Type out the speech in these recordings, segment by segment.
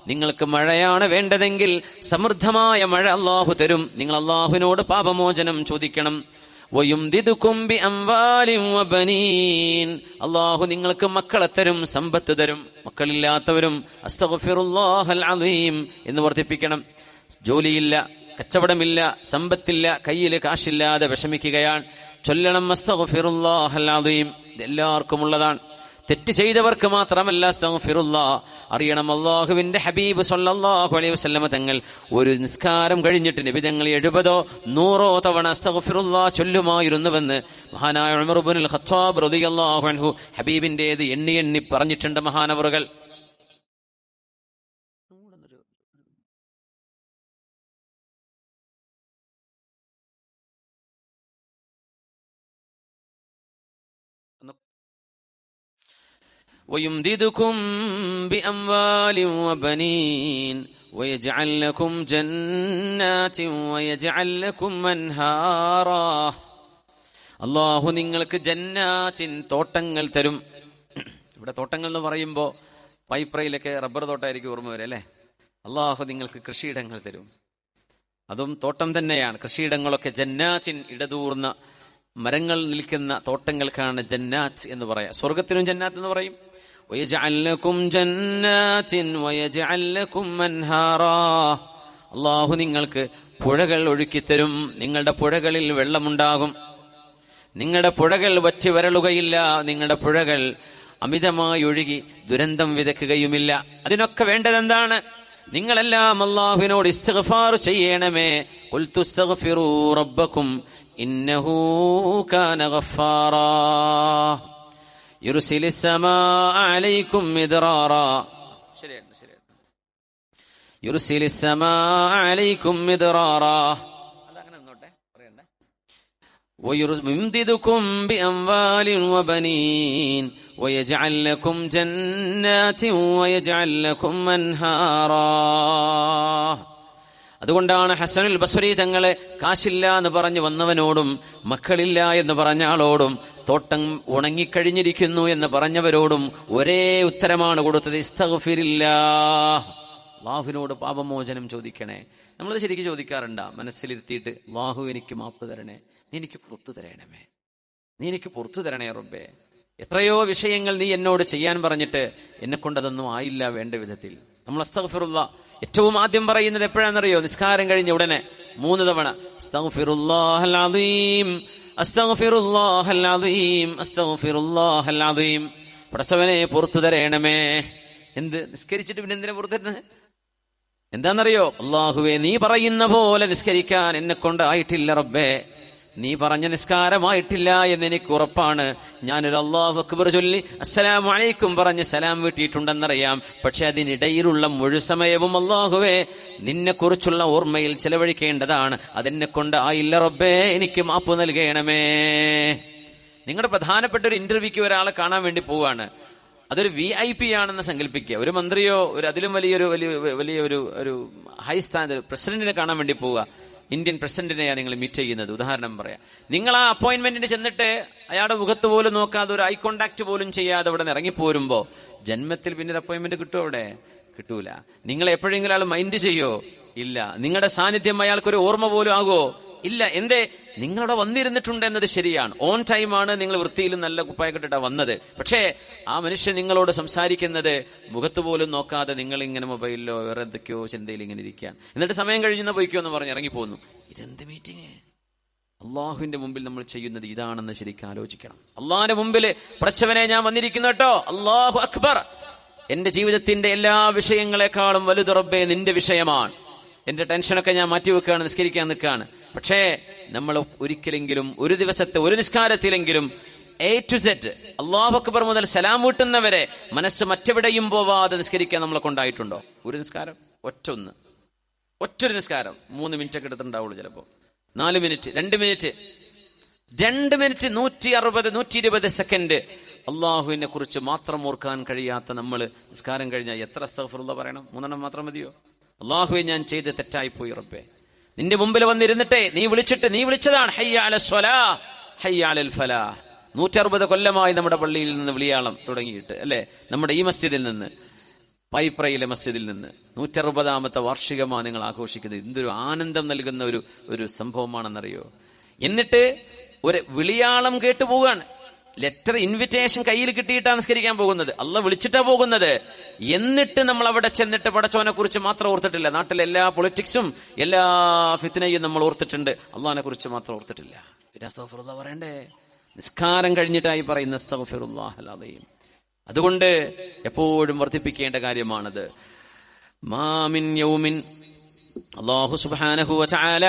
നിങ്ങൾക്ക് മഴയാണ് വേണ്ടതെങ്കിൽ സമൃദ്ധമായ മഴ അല്ലാഹു തരും. നിങ്ങൾ അല്ലാഹുവിനോട് പാപമോചനം ചോദിക്കണം. വയുംദിദുകും ബിഅംവാലിൻ വബനീൻ, അല്ലാഹു നിങ്ങൾക്ക് മക്കളെ തരും, സമ്പത്ത് തരും. മക്കളില്ലാത്തവരും അസ്തഗ്ഫിറുല്ലാഹൽ അലീം എന്ന് വർദ്ധിപ്പിക്കണം. ജോലിയില്ല, കച്ചവടമില്ല, സമ്പത്തില്ല, കയ്യിൽ കാശില്ലാതെ വിഷമിക്കുകയാണ്, ചൊല്ലണം അസ്തഗ്ഫിറുല്ലാഹൽ അലീം. ഇതെല്ലാവർക്കും ഉള്ളതാണ്. തെറ്റ് ചെയ്തവർക്ക് മാത്രമല്ല അസ്തഗ്ഫിറുല്ലാഹ്. അറിയണം, അല്ലാഹുവിന്റെ ഹബീബ് സ്വല്ലല്ലാഹു അലൈഹി വസല്ലമ തങ്ങൾ ഒരു നിസ്കാരം കഴിഞ്ഞിട്ട് നബി തങ്ങൾ 70 100 തവണ അസ്തഗ്ഫിറുല്ലാഹ് ചൊല്ലുമായിരുന്നുവെന്ന് മഹാനായ ഉമർ ഇബ്നുൽ ഖത്താബ് റളിയല്ലാഹു അൻഹു ഹബീബിന്റേത് എണ്ണി എണ്ണി പറഞ്ഞിട്ടുണ്ട് മഹാനവറുകൾ. ويمددكم بأموال وبنين ويجعل لكم جنات ويجعل لكم أنهارا. അല്ലാഹു നിങ്ങൾക്ക് ജന്നാത്തിൻ തോട്ടങ്ങൾ തരും. ഇവിടെ തോട്ടങ്ങൾ എന്ന് പറയുമ്പോൾ പൈപ്രയിലൊക്കെ റബ്ബർ തോട്ടമായിരിക്കും ഓർമ്മ വരെ അല്ലേ. അല്ലാഹു നിങ്ങൾക്ക് കൃഷിയിടങ്ങൾ തരും. അതും തോട്ടം തന്നെയാണ്. കൃഷിയിടങ്ങളൊക്കെ ജന്നാത്തിൻ, ഇടതൂർന്ന മരങ്ങൾ നിൽക്കുന്ന തോട്ടങ്ങൾക്കാണ് ജന്നാത്ത് എന്ന് പറയാം. സ്വർഗത്തിനും ജന്നാത്ത് എന്ന് പറയും. ويجعل لكم جنات ويجعل لكم أنهارا. അല്ലാഹു നിങ്ങൾക്ക് പുഴകൾ ഒഴുക്കിത്തരും. നിങ്ങളുടെ പുഴകളിൽ വെള്ളമുണ്ടാകും. നിങ്ങളുടെ പുഴകൾ വറ്റി വരളുകയില്ല. നിങ്ങളുടെ പുഴകൾ അമിതമായി ഒഴുകി ദുരന്തം വിതയ്ക്കുകയുമില്ല. അതിനൊക്കെ വേണ്ടതെന്താണ്? നിങ്ങളെല്ലാം അല്ലാഹുവിനോട് ഇസ്തിഗ്ഫാർ ചെയ്യണമേ. ഖുൽ തുസ്തഗ്ഫിറൂ റബ്ബക്കും ഇന്നഹു കാന ഗഫാറാ യുർസിലിസ് സമാഅ അലൈക്കും മിദ്റാറാ. ശരിയാണ്, ശരിയാണ്. യുർസിലിസ് സമാഅ അലൈക്കും മിദ്റാറാ. അതങ്ങനെ നിന്നോട്ടെ, പറയണ്ടേ. വയുംദിദുകും ബിഅംവാലിൻ വബനീൻ വയജ്അൽ ലക്കും ജന്നാതിൻ വയജ്അൽ ലക്കും അൻഹാറാ. അതുകൊണ്ടാണ് ഹസനുൽ ബസ്രി തങ്ങളെ കാശില്ല എന്ന് പറഞ്ഞു വന്നവനോടും മക്കളില്ല എന്ന് പറഞ്ഞ ആളോടും തോട്ടം ഉണങ്ങിക്കഴിഞ്ഞിരിക്കുന്നു എന്ന് പറഞ്ഞവരോടും ഒരേ ഉത്തരമാണ് കൊടുത്തത്, ഇസ്തഗ്ഫിരില്ലാഹ്, അല്ലാഹുവിനോട് പാപമോചനം ചോദിക്കണേ. നമ്മളത് ശരിക്കും ചോദിക്കാറുണ്ടാ? മനസ്സിലിരുത്തിയിട്ട്, അല്ലാഹു എനിക്ക് മാപ്പ് തരണേ, നീ എനിക്ക് പുറത്തു തരണമേ, നീ എനിക്ക് പുറത്തു തരണേ റബ്ബേ. എത്രയോ വിഷയങ്ങൾ നീ എന്നോട് ചെയ്യാൻ പറഞ്ഞിട്ട് എന്നെ കൊണ്ടതൊന്നും ആയില്ല വേണ്ട വിധത്തിൽ. നമ്മൾ അസ്തഗ്ഫിറുല്ലാഹ് ഏറ്റവും ആദ്യം പറയുന്നത് എപ്പോഴാണെന്നറിയോ? നിസ്കാരം കഴിഞ്ഞ ഉടനെ 3 തവണ അസ്തഗ്ഫിറുല്ലാഹൽ അദീം, അസ്തഗ്ഫിറുല്ലാഹൽ അദീം, അസ്തഗ്ഫിറുല്ലാഹൽ അദീം. പടച്ചവനെ പുറത്തു തരണമേ. എന്ത് നിസ്കരിച്ചിട്ട് പിന്നെ എന്തിനാ പുറത്തു തരുന്നത്? എന്താണെന്നറിയോ? അല്ലാഹുവേ, നീ പറയുന്ന പോലെ നിസ്കരിക്കാൻ എന്നെ കൊണ്ടായിട്ടില്ല റബ്ബേ. നീ പറഞ്ഞ നിസ്കാരമായിട്ടില്ല എന്ന് എനിക്ക് ഉറപ്പാണ്. ഞാനൊരു അല്ലാഹു അക്ബർ ചൊല്ലി അസ്സലാമു അലൈക്കും പറഞ്ഞ് സലാം വീട്ടിയിട്ടുണ്ടെന്നറിയാം. പക്ഷെ അതിനിടയിലുള്ള മുഴുസമയവും അല്ലാഹുവേ നിന്നെക്കുറിച്ചുള്ള ഓർമ്മയിൽ ചെലവഴിക്കേണ്ടതാണ്. അതെന്നെ കൊണ്ട് ആയില്ല റബ്ബേ, എനിക്ക് മാപ്പ് നൽകണമേ. നിങ്ങളുടെ പ്രധാനപ്പെട്ട ഒരു ഇന്റർവ്യൂക്ക് ഒരാളെ കാണാൻ വേണ്ടി പോവാണ്. അതൊരു VIP ആണെന്ന് സങ്കല്പിക്കുക. ഒരു മന്ത്രിയോ അതിലും വലിയ ഒരു ഹൈ സ്ഥാനത്ത് പ്രസിഡന്റിനെ കാണാൻ വേണ്ടി പോവുക. ഇന്ത്യൻ പ്രസിഡന്റിനെയാണ് നിങ്ങൾ മീറ്റ് ചെയ്യുന്നത്. ഉദാഹരണം പറയാം. നിങ്ങൾ ആ അപ്പോയിന്റ്മെന്റിന് ചെന്നിട്ട് അയാളുടെ മുഖത്ത് പോലും നോക്കാതെ ഒരു ഐ കോണ്ടാക്ട് പോലും ചെയ്യാതെ അവിടെ നിന്ന് ഇറങ്ങിപ്പോരുമ്പോ ജന്മത്തിൽ പിന്നെ ഒരു അപ്പോയിന്റ്മെന്റ് കിട്ടുമോ? അവിടെ കിട്ടൂല. നിങ്ങൾ എപ്പോഴെങ്കിലും ആൾ മൈൻഡ് ചെയ്യോ? ഇല്ല. നിങ്ങളുടെ സാന്നിധ്യം അയാൾക്കൊരു ഓർമ്മ പോലും ആകുമോ? ഇല്ല. എന്തേ? നിങ്ങളവിടെ വന്നിരുന്നിട്ടുണ്ട് എന്നത് ശരിയാണ്. ഓൺ ടൈമാണ്. നിങ്ങൾ വൃത്തിയിലും നല്ല കുപ്പായക്കെട്ടിട്ടാ വന്നത്. പക്ഷേ ആ മനുഷ്യൻ നിങ്ങളോട് സംസാരിക്കുന്നത് മുഖത്ത് പോലും നോക്കാതെ നിങ്ങൾ ഇങ്ങനെ മൊബൈലിലോ വേറെ എന്തൊക്കെയോ ചിന്തയിൽ ഇങ്ങനെ ഇരിക്കുകയാണ്. എന്നിട്ട് സമയം കഴിഞ്ഞാൽ പോയിക്കോ എന്ന് പറഞ്ഞ് ഇറങ്ങിപ്പോന്നു. ഇതെന്ത് മീറ്റിംഗ്? അള്ളാഹുവിന്റെ മുമ്പിൽ നമ്മൾ ചെയ്യുന്നത് ഇതാണെന്ന് ശരിക്കും ആലോചിക്കണം. അള്ളാഹിന്റെ മുമ്പിൽ പടച്ചവനെ ഞാൻ വന്നിരിക്കുന്നു കേട്ടോ, അല്ലാഹു അക്ബർ, എന്റെ ജീവിതത്തിന്റെ എല്ലാ വിഷയങ്ങളെക്കാളും വലുത് റബ്ബേ നിന്റെ വിഷയമാണ്. എന്റെ ടെൻഷനൊക്കെ ഞാൻ മാറ്റിവെക്കുകയാണ്, നിസ്കരിക്കാൻ നിൽക്കുകയാണ്. പക്ഷേ നമ്മൾ ഒരിക്കലെങ്കിലും ഒരു ദിവസത്തെ ഒരു നിസ്കാരത്തിലെങ്കിലും A to Z അല്ലാഹു അക്ബർ മുതൽ സലാം വീട്ടുന്നവരെ മനസ്സ് മറ്റെവിടെയും പോവാതെ നിസ്കരിക്കാൻ നമ്മളെ കൊണ്ടായിട്ടുണ്ടോ? ഒരു നിസ്കാരം, ഒറ്റൊരു നിസ്കാരം 3 മിനിറ്റ് ഒക്കെ എടുത്തിട്ടുണ്ടാവുള്ളൂ, ചിലപ്പോ 4 മിനിറ്റ്, 2 മിനിറ്റ് 160-120 സെക്കൻഡ് അള്ളാഹുവിനെ കുറിച്ച് മാത്രം ഓർക്കാൻ കഴിയാത്ത നമ്മൾ നിസ്കാരം കഴിഞ്ഞാൽ എത്ര അസ്തഗ്ഫിറുല്ലാഹ് പറയണം? 3 മാത്രം മതിയോ? അള്ളാഹുവെ, ഞാൻ ചെയ്ത് തെറ്റായിപ്പോയി റബ്ബേ, നിന്റെ മുമ്പിൽ വന്നിരുന്നിട്ടെ നീ വിളിച്ചതാണ് ഹയ്യ അലസ് സ്വലാഹ് ഹയ്യ അലൽ ഫലാഹ്. 160 കൊല്ലമായി നമ്മുടെ പള്ളിയിൽ നിന്ന് വിളിയാളം തുടങ്ങിയിട്ട്, അല്ലെ, നമ്മുടെ ഈ മസ്ജിദിൽ നിന്ന് പൈപ്രയിലെ മസ്ജിദിൽ നിന്ന് 160ാമത്തെ വാർഷികമാണ് നിങ്ങൾ ആഘോഷിക്കുന്നത്. എന്തൊരു ആനന്ദം നൽകുന്ന ഒരു സംഭവമാണെന്നറിയോ. എന്നിട്ട് ഒരു വിളിയാളം കേട്ടു പോവുകയാണ്. ലെറ്റർ ഇൻവിറ്റേഷൻ കയ്യിൽ കിട്ടിയിട്ടാണ് നിസ്കരിക്കാൻ പോകുന്നത്. അള്ളാഹ് വിളിച്ചിട്ടാ പോകുന്നത്. എന്നിട്ട് നമ്മൾ അവിടെ ചെന്നിട്ട് പടച്ചവനെ കുറിച്ച് മാത്രം ഓർത്തിട്ടില്ല. നാട്ടിലെ എല്ലാ പൊളിറ്റിക്സും എല്ലാ ഫിത്നയും നമ്മൾ ഓർത്തിട്ടുണ്ട്, അള്ളാഹിനെ കുറിച്ച് മാത്രം ഓർത്തിട്ടില്ല. പിന്നെ അസ്തഗ്ഫിറുല്ലാഹ് പറയണ്ടേ? നിസ്കാരം കഴിഞ്ഞിട്ടായി പറയുന്ന അസ്തഗ്ഫിറുല്ലാഹൽ അദീം. അതുകൊണ്ട് എപ്പോഴും വർദ്ധിപ്പിക്കേണ്ട കാര്യമാണത്. മാമിൻ യൗമിൻ, അല്ലാഹു സുബ്ഹാനഹു വ തആല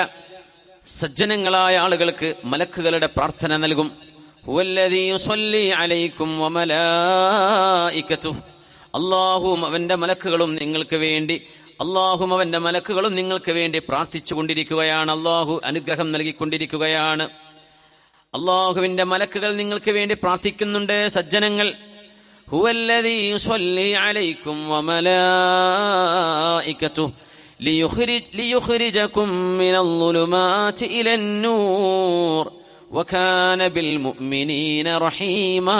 സജ്ജനങ്ങളായ ആളുകൾക്ക് മലക്കുകളുടെ പ്രാർത്ഥന നൽകും. ഹുവല്ലദീ യുസല്ലി അലൈക്കും വമലായികതുഹു, അല്ലാഹുവും അവന്റെ മലക്കുകളും നിങ്ങൾക്ക് വേണ്ടി പ്രാർത്ഥിച്ചു കൊണ്ടിരിക്കുകയാണ്. അല്ലാഹു അനുഗ്രഹം നൽകിക്കൊണ്ടിരിക്കുകയാണ്. അല്ലാഹുവിന്റെ മലക്കുകൾ നിങ്ങൾക്ക് വേണ്ടി പ്രാർത്ഥിക്കുന്നുണ്ട്. സജ്ജനങ്ങൾ, ഹുവല്ലദീ യുസല്ലി അലൈക്കും വമലായികതുഹു ലിയുഖ്രിജകും മിനൽ ളുലുമാതി ഇലൻ-നൂർ വകാന ബിൽ മുഅ്മിനീന റഹീമാ.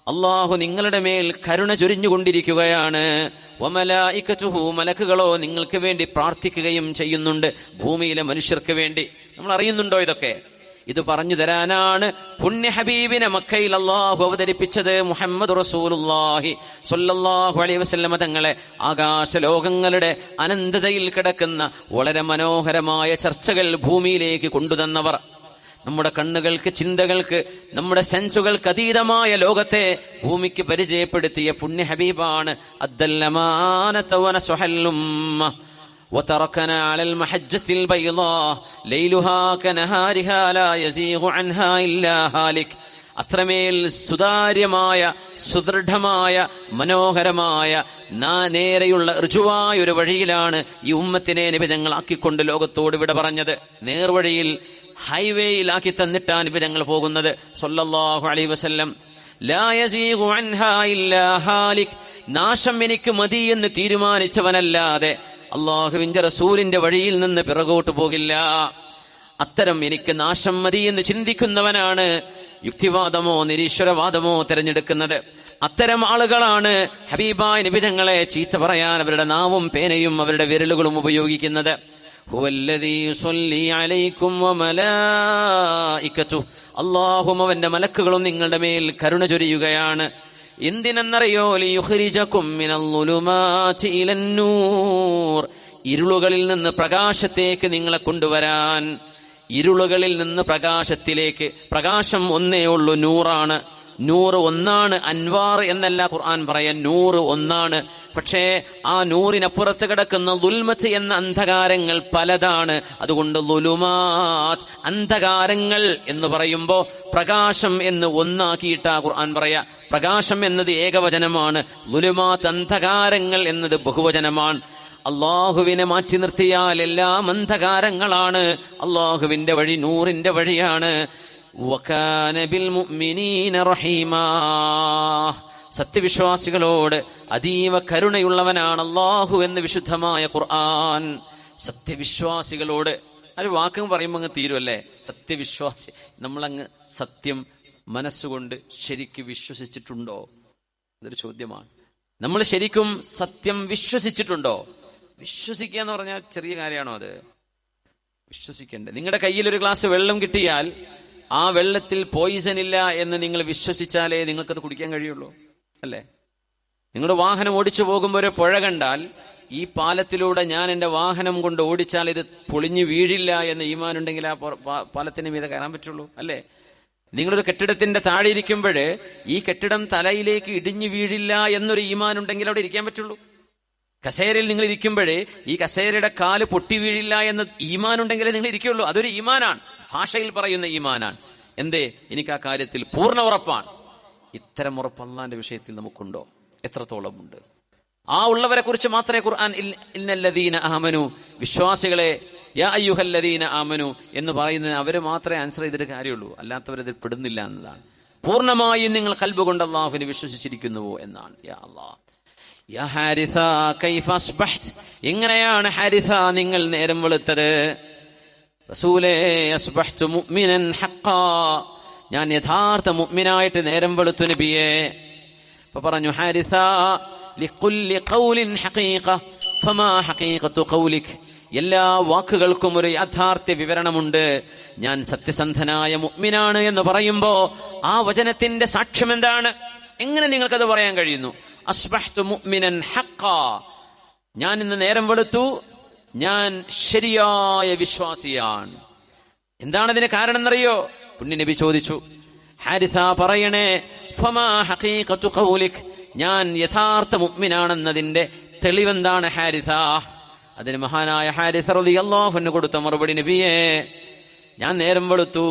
അല്ലാഹു നിങ്ങളുടെ മേൽ കരുണ ചൊരിഞ്ഞുകൊണ്ടിരിക്കുകയാണ്. വമലായികതുഹു, മലക്കുകളോ നിങ്ങൾക്ക് വേണ്ടി പ്രാർത്ഥിക്കുകയും ചെയ്യുന്നുണ്ട്, ഭൂമിയിലെ മനുഷ്യർക്ക് വേണ്ടി. നമ്മൾ അറിയുന്നുണ്ടോ ഇതൊക്കെ? ഇത് പറഞ്ഞു തരാനാണ് പുണ്യ ഹബീബിനെ മക്കയിൽ അല്ലാഹു അവതരിപ്പിച്ചത്. മുഹമ്മദ് റസൂലുള്ളാഹി സ്വല്ലല്ലാഹു അലൈഹി വസല്ലമ തങ്ങളെ ആകാശലോകങ്ങളുടെ അനന്തതയിൽ കിടക്കുന്ന വളരെ മനോഹരമായ ചർച്ചകൾ ഭൂമിയിലേക്ക് കൊണ്ടുതന്നവർ. നമ്മുടെ കണ്ണുകൾക്ക്, ചിന്തകൾക്ക്, നമ്മുടെ സെൻസുകൾക്ക് അതീതമായ ലോകത്തെ ഭൂമിക്ക് പരിചയപ്പെടുത്തിയ പുണ്യ ഹബീബാണ്. അദ്ദല്ലമാനത വനസുഹല്ലുമ്മ وتركنا على المحجة البيضاء ليلها كنهارها لا يزيغ عنها إلا هالك. അത്രമേൽ സുതാര്യമായ, സുദൃഢമായ, മനോഹരമായ, നേരെയുള്ള ഋജുവായ ഒരു വഴിയിലാണ് ഈ ഉമ്മത്തിനെ നബി തങ്ങൾ ആക്കിക്കൊണ്ട് ലോകത്തോട് വിട പറഞ്ഞത്. നേർവഴിയിൽ, ഹൈവേയിലാക്കി തന്നിട്ടാണ് നബി തങ്ങൾ പോകുന്നത് സ്വല്ലല്ലാഹു അലൈഹി വസല്ലം. ലാ യസീഗു അൻഹാ ഇല്ലാ ഹാലിക്, നാശം എനിക്ക് മതി എന്ന് തീരുമാനിച്ചവനല്ലാതെ അള്ളാഹുവിന്റെ റസൂലിന്റെ വഴിയിൽ നിന്ന് പിറകോട്ട് പോകില്ല. അത്തരം എനിക്ക് നാശം മതി എന്ന് ചിന്തിക്കുന്നവനാണ് യുക്തിവാദമോ നിരീശ്വരവാദമോ തിരഞ്ഞെടുക്കുന്നത്. അത്തരം ആളുകളാണ് ഹബീബായ നബി തങ്ങളെ ചീത്ത പറയാൻ അവരുടെ നാവും പേനയും അവരുടെ വിരലുകളും ഉപയോഗിക്കുന്നത്. ഹുവല്ലദീ യുസല്ലി അലൈക്കും വമലായികതുഹു, അല്ലാഹുവും അവന്റെ മലക്കുകളും നിങ്ങളുടെ മേൽ കരുണ ചൊരിയുകയാണ്. എന്തിനെന്നറിയോ? ലിയുഖ്രിജകും മിനൽ ളുലുമാതി ഇലൻ-നൂർ, ഇരുളുകളിൽ നിന്ന് പ്രകാശത്തേക്ക് നിങ്ങളെ കൊണ്ടുവരാൻ. ഇരുളുകളിൽ നിന്ന് പ്രകാശത്തിലേക്ക്. പ്രകാശം ഒന്നേ ഉള്ളൂ, നൂറാണ്. നൂറ് ഒന്നാണ്, അൻവാർ എന്നല്ല ഖുർആൻ പറയാൻ. നൂറ് ഒന്നാണ്. പക്ഷേ ആ നൂറിനപ്പുറത്ത് കിടക്കുന്ന ദുൽമത്ത് എന്ന അന്ധകാരങ്ങൾ പലതാണ്. അതുകൊണ്ട് ളുലുമാത്, അന്ധകാരങ്ങൾ എന്ന് പറയുമ്പോ പ്രകാശം എന്ന് ഒന്നാക്കിയിട്ടാ ഖുർആൻ പറയാ. പ്രകാശം എന്നത് ഏകവചനമാണ്, ളുലുമാത് അന്ധകാരങ്ങൾ എന്നത് ബഹുവചനമാണ്. അള്ളാഹുവിനെ മാറ്റി നിർത്തിയാൽ എല്ലാം അന്ധകാരങ്ങളാണ്. അള്ളാഹുവിന്റെ വഴി നൂറിന്റെ വഴിയാണ്. വകാന ബിൽ മുഅ്മിനീന റഹീമാ, സത്യവിശ്വാസികളോട് അതീവ കരുണയുള്ളവനാണ് അല്ലാഹു എന്ന് വിശുദ്ധമായ ഖുർആൻ. സത്യവിശ്വാസികളോട് ഒരു വാക്കും പറയുമ്പോൾ അങ്ങ് തീരുമല്ലേ? സത്യവിശ്വാസി, നമ്മളങ്ങ് സത്യം മനസ്സുകൊണ്ട് ശരിക്കും വിശ്വസിച്ചിട്ടുണ്ടോ? ഇതൊരു ചോദ്യമാണ്. നമ്മൾ ശരിക്കും സത്യം വിശ്വസിച്ചിട്ടുണ്ടോ? വിശ്വസിക്കുക എന്ന് പറഞ്ഞാൽ ചെറിയ കാര്യമാണോ? അത് വിശ്വസിക്കണ്ടേ? നിങ്ങളുടെ കയ്യിൽ ഒരു ഗ്ലാസ് വെള്ളം കിട്ടിയാൽ ആ വെള്ളത്തിൽ പോയിസൺ ഇല്ല എന്ന് നിങ്ങൾ വിശ്വസിച്ചാലേ നിങ്ങൾക്കത് കുടിക്കാൻ കഴിയുള്ളൂ, അല്ലേ? നിങ്ങളുടെ വാഹനം ഓടിച്ചു പോകുമ്പോൾ ഒരു പുഴ കണ്ടാൽ, ഈ പാലത്തിലൂടെ ഞാൻ എന്റെ വാഹനം കൊണ്ട് ഓടിച്ചാൽ ഇത് പൊളിഞ്ഞു വീഴില്ല എന്ന് ഈമാനുണ്ടെങ്കിൽ ആ പാലത്തിന് മീതെ കയറാൻ പറ്റുള്ളൂ, അല്ലേ? നിങ്ങളൊരു കെട്ടിടത്തിന്റെ താഴെ ഇരിക്കുമ്പോൾ ഈ കെട്ടിടം തലയിലേക്ക് ഇടിഞ്ഞു വീഴില്ല എന്നൊരു ഈമാനുണ്ടെങ്കിൽ അവിടെ ഇരിക്കാൻ പറ്റുള്ളൂ. കസേരയിൽ നിങ്ങൾ ഇരിക്കുമ്പോഴേ ഈ കസേരയുടെ കാല് പൊട്ടി വീഴില്ല എന്ന് ഈമാനുണ്ടെങ്കിലേ നിങ്ങൾ ഇരിക്കുള്ളൂ. അതൊരു ഈമാനാണ്, ഭാഷയിൽ പറയുന്ന ഈമാനാണ്. എന്തേ? എനിക്ക് ആ കാര്യത്തിൽ പൂർണ്ണ ഉറപ്പാണ്. ഇത്തരം ഉറപ്പ് അല്ലാഹുവിന്റെ വിഷയത്തിൽ നമുക്കുണ്ടോ? എത്രത്തോളം ഉണ്ട്? ആ ഉള്ളവരെ കുറിച്ച് മാത്രമേ ഖുർആൻ ഇന്നല്ലദീന ആമനു, വിശ്വാസികളെ, യാ അയ്യുഹല്ലദീന ആമനു എന്ന് പറയുന്നത് അവര് മാത്രമേ ആൻസർ ചെയ്തിട്ട് കാര്യമുള്ളൂ. അല്ലാത്തവരതിൽ പെടുന്നില്ല എന്നതാണ്. പൂർണ്ണമായും നിങ്ങൾ ഖൽബ് കൊണ്ട് അല്ലാഹുവിനെ വിശ്വസിച്ചിരിക്കുന്നുവോ എന്നാണ്. യാ അല്ലാഹ്, യാ ഹാരിസ കൈഫ അസ്ബഹ്ത്, എങ്ങനെയാണ് ഹാരിസ നിങ്ങൾ നേരം വെളുത്തത്? റസൂലേ, അസ്ബഹ്തു മുഅ്മിനൻ ഹഖ്ഖാ, ഞാൻ യഥാർത്ഥ മുഅ്മിനായിട്ട് നേരം വെളുത്തു നബിയേ. അപ്പൊ പറഞ്ഞു ഹാരിസ ലികുല്ലി ഖൗലിൻ ഹഖീഖ ഫമാ ഹഖീഖതു ഖൗലിക്, എല്ലാ വാക്കുകൾക്കും ഒരു യാഥാർത്ഥ്യ വിവരണമുണ്ട്. ഞാൻ സത്യസന്ധനായ മുഅ്മിനാണ് എന്ന് പറയുമ്പോ ആ വചനത്തിന്റെ സാക്ഷ്യം എന്താണ്? എങ്ങനെ നിങ്ങൾക്കത് പറയാൻ കഴിയുന്നു? അസ്ബഹ്തു മുഅ്മിനൻ ഹഖ്ഖാ, ഞാൻ ഇന്ന് നേരം വെളുത്തു, ഞാൻ ശരിയായ വിശ്വാസിയാണ്. എന്താണ് ഇതിന് കാരണം എന്നറിയോ? പുണ്യനബി ചോദിച്ചു. ഹാരിസ പറയണേ, ഫമാ ഹഖീഖതു ഖൗലിക്, ഞാൻ യഥാർത്ഥ മുഅ്മിനാണെന്നതിന്റെ തെളിവെന്താണ് ഹാരിസ? അതിന് മഹാനായ ഹാരിസ റളിയല്ലാഹു അൻഹു കൊടുത്ത മറുപടി, നബിയേ, ഞാൻ നേരം വെളുത്തു,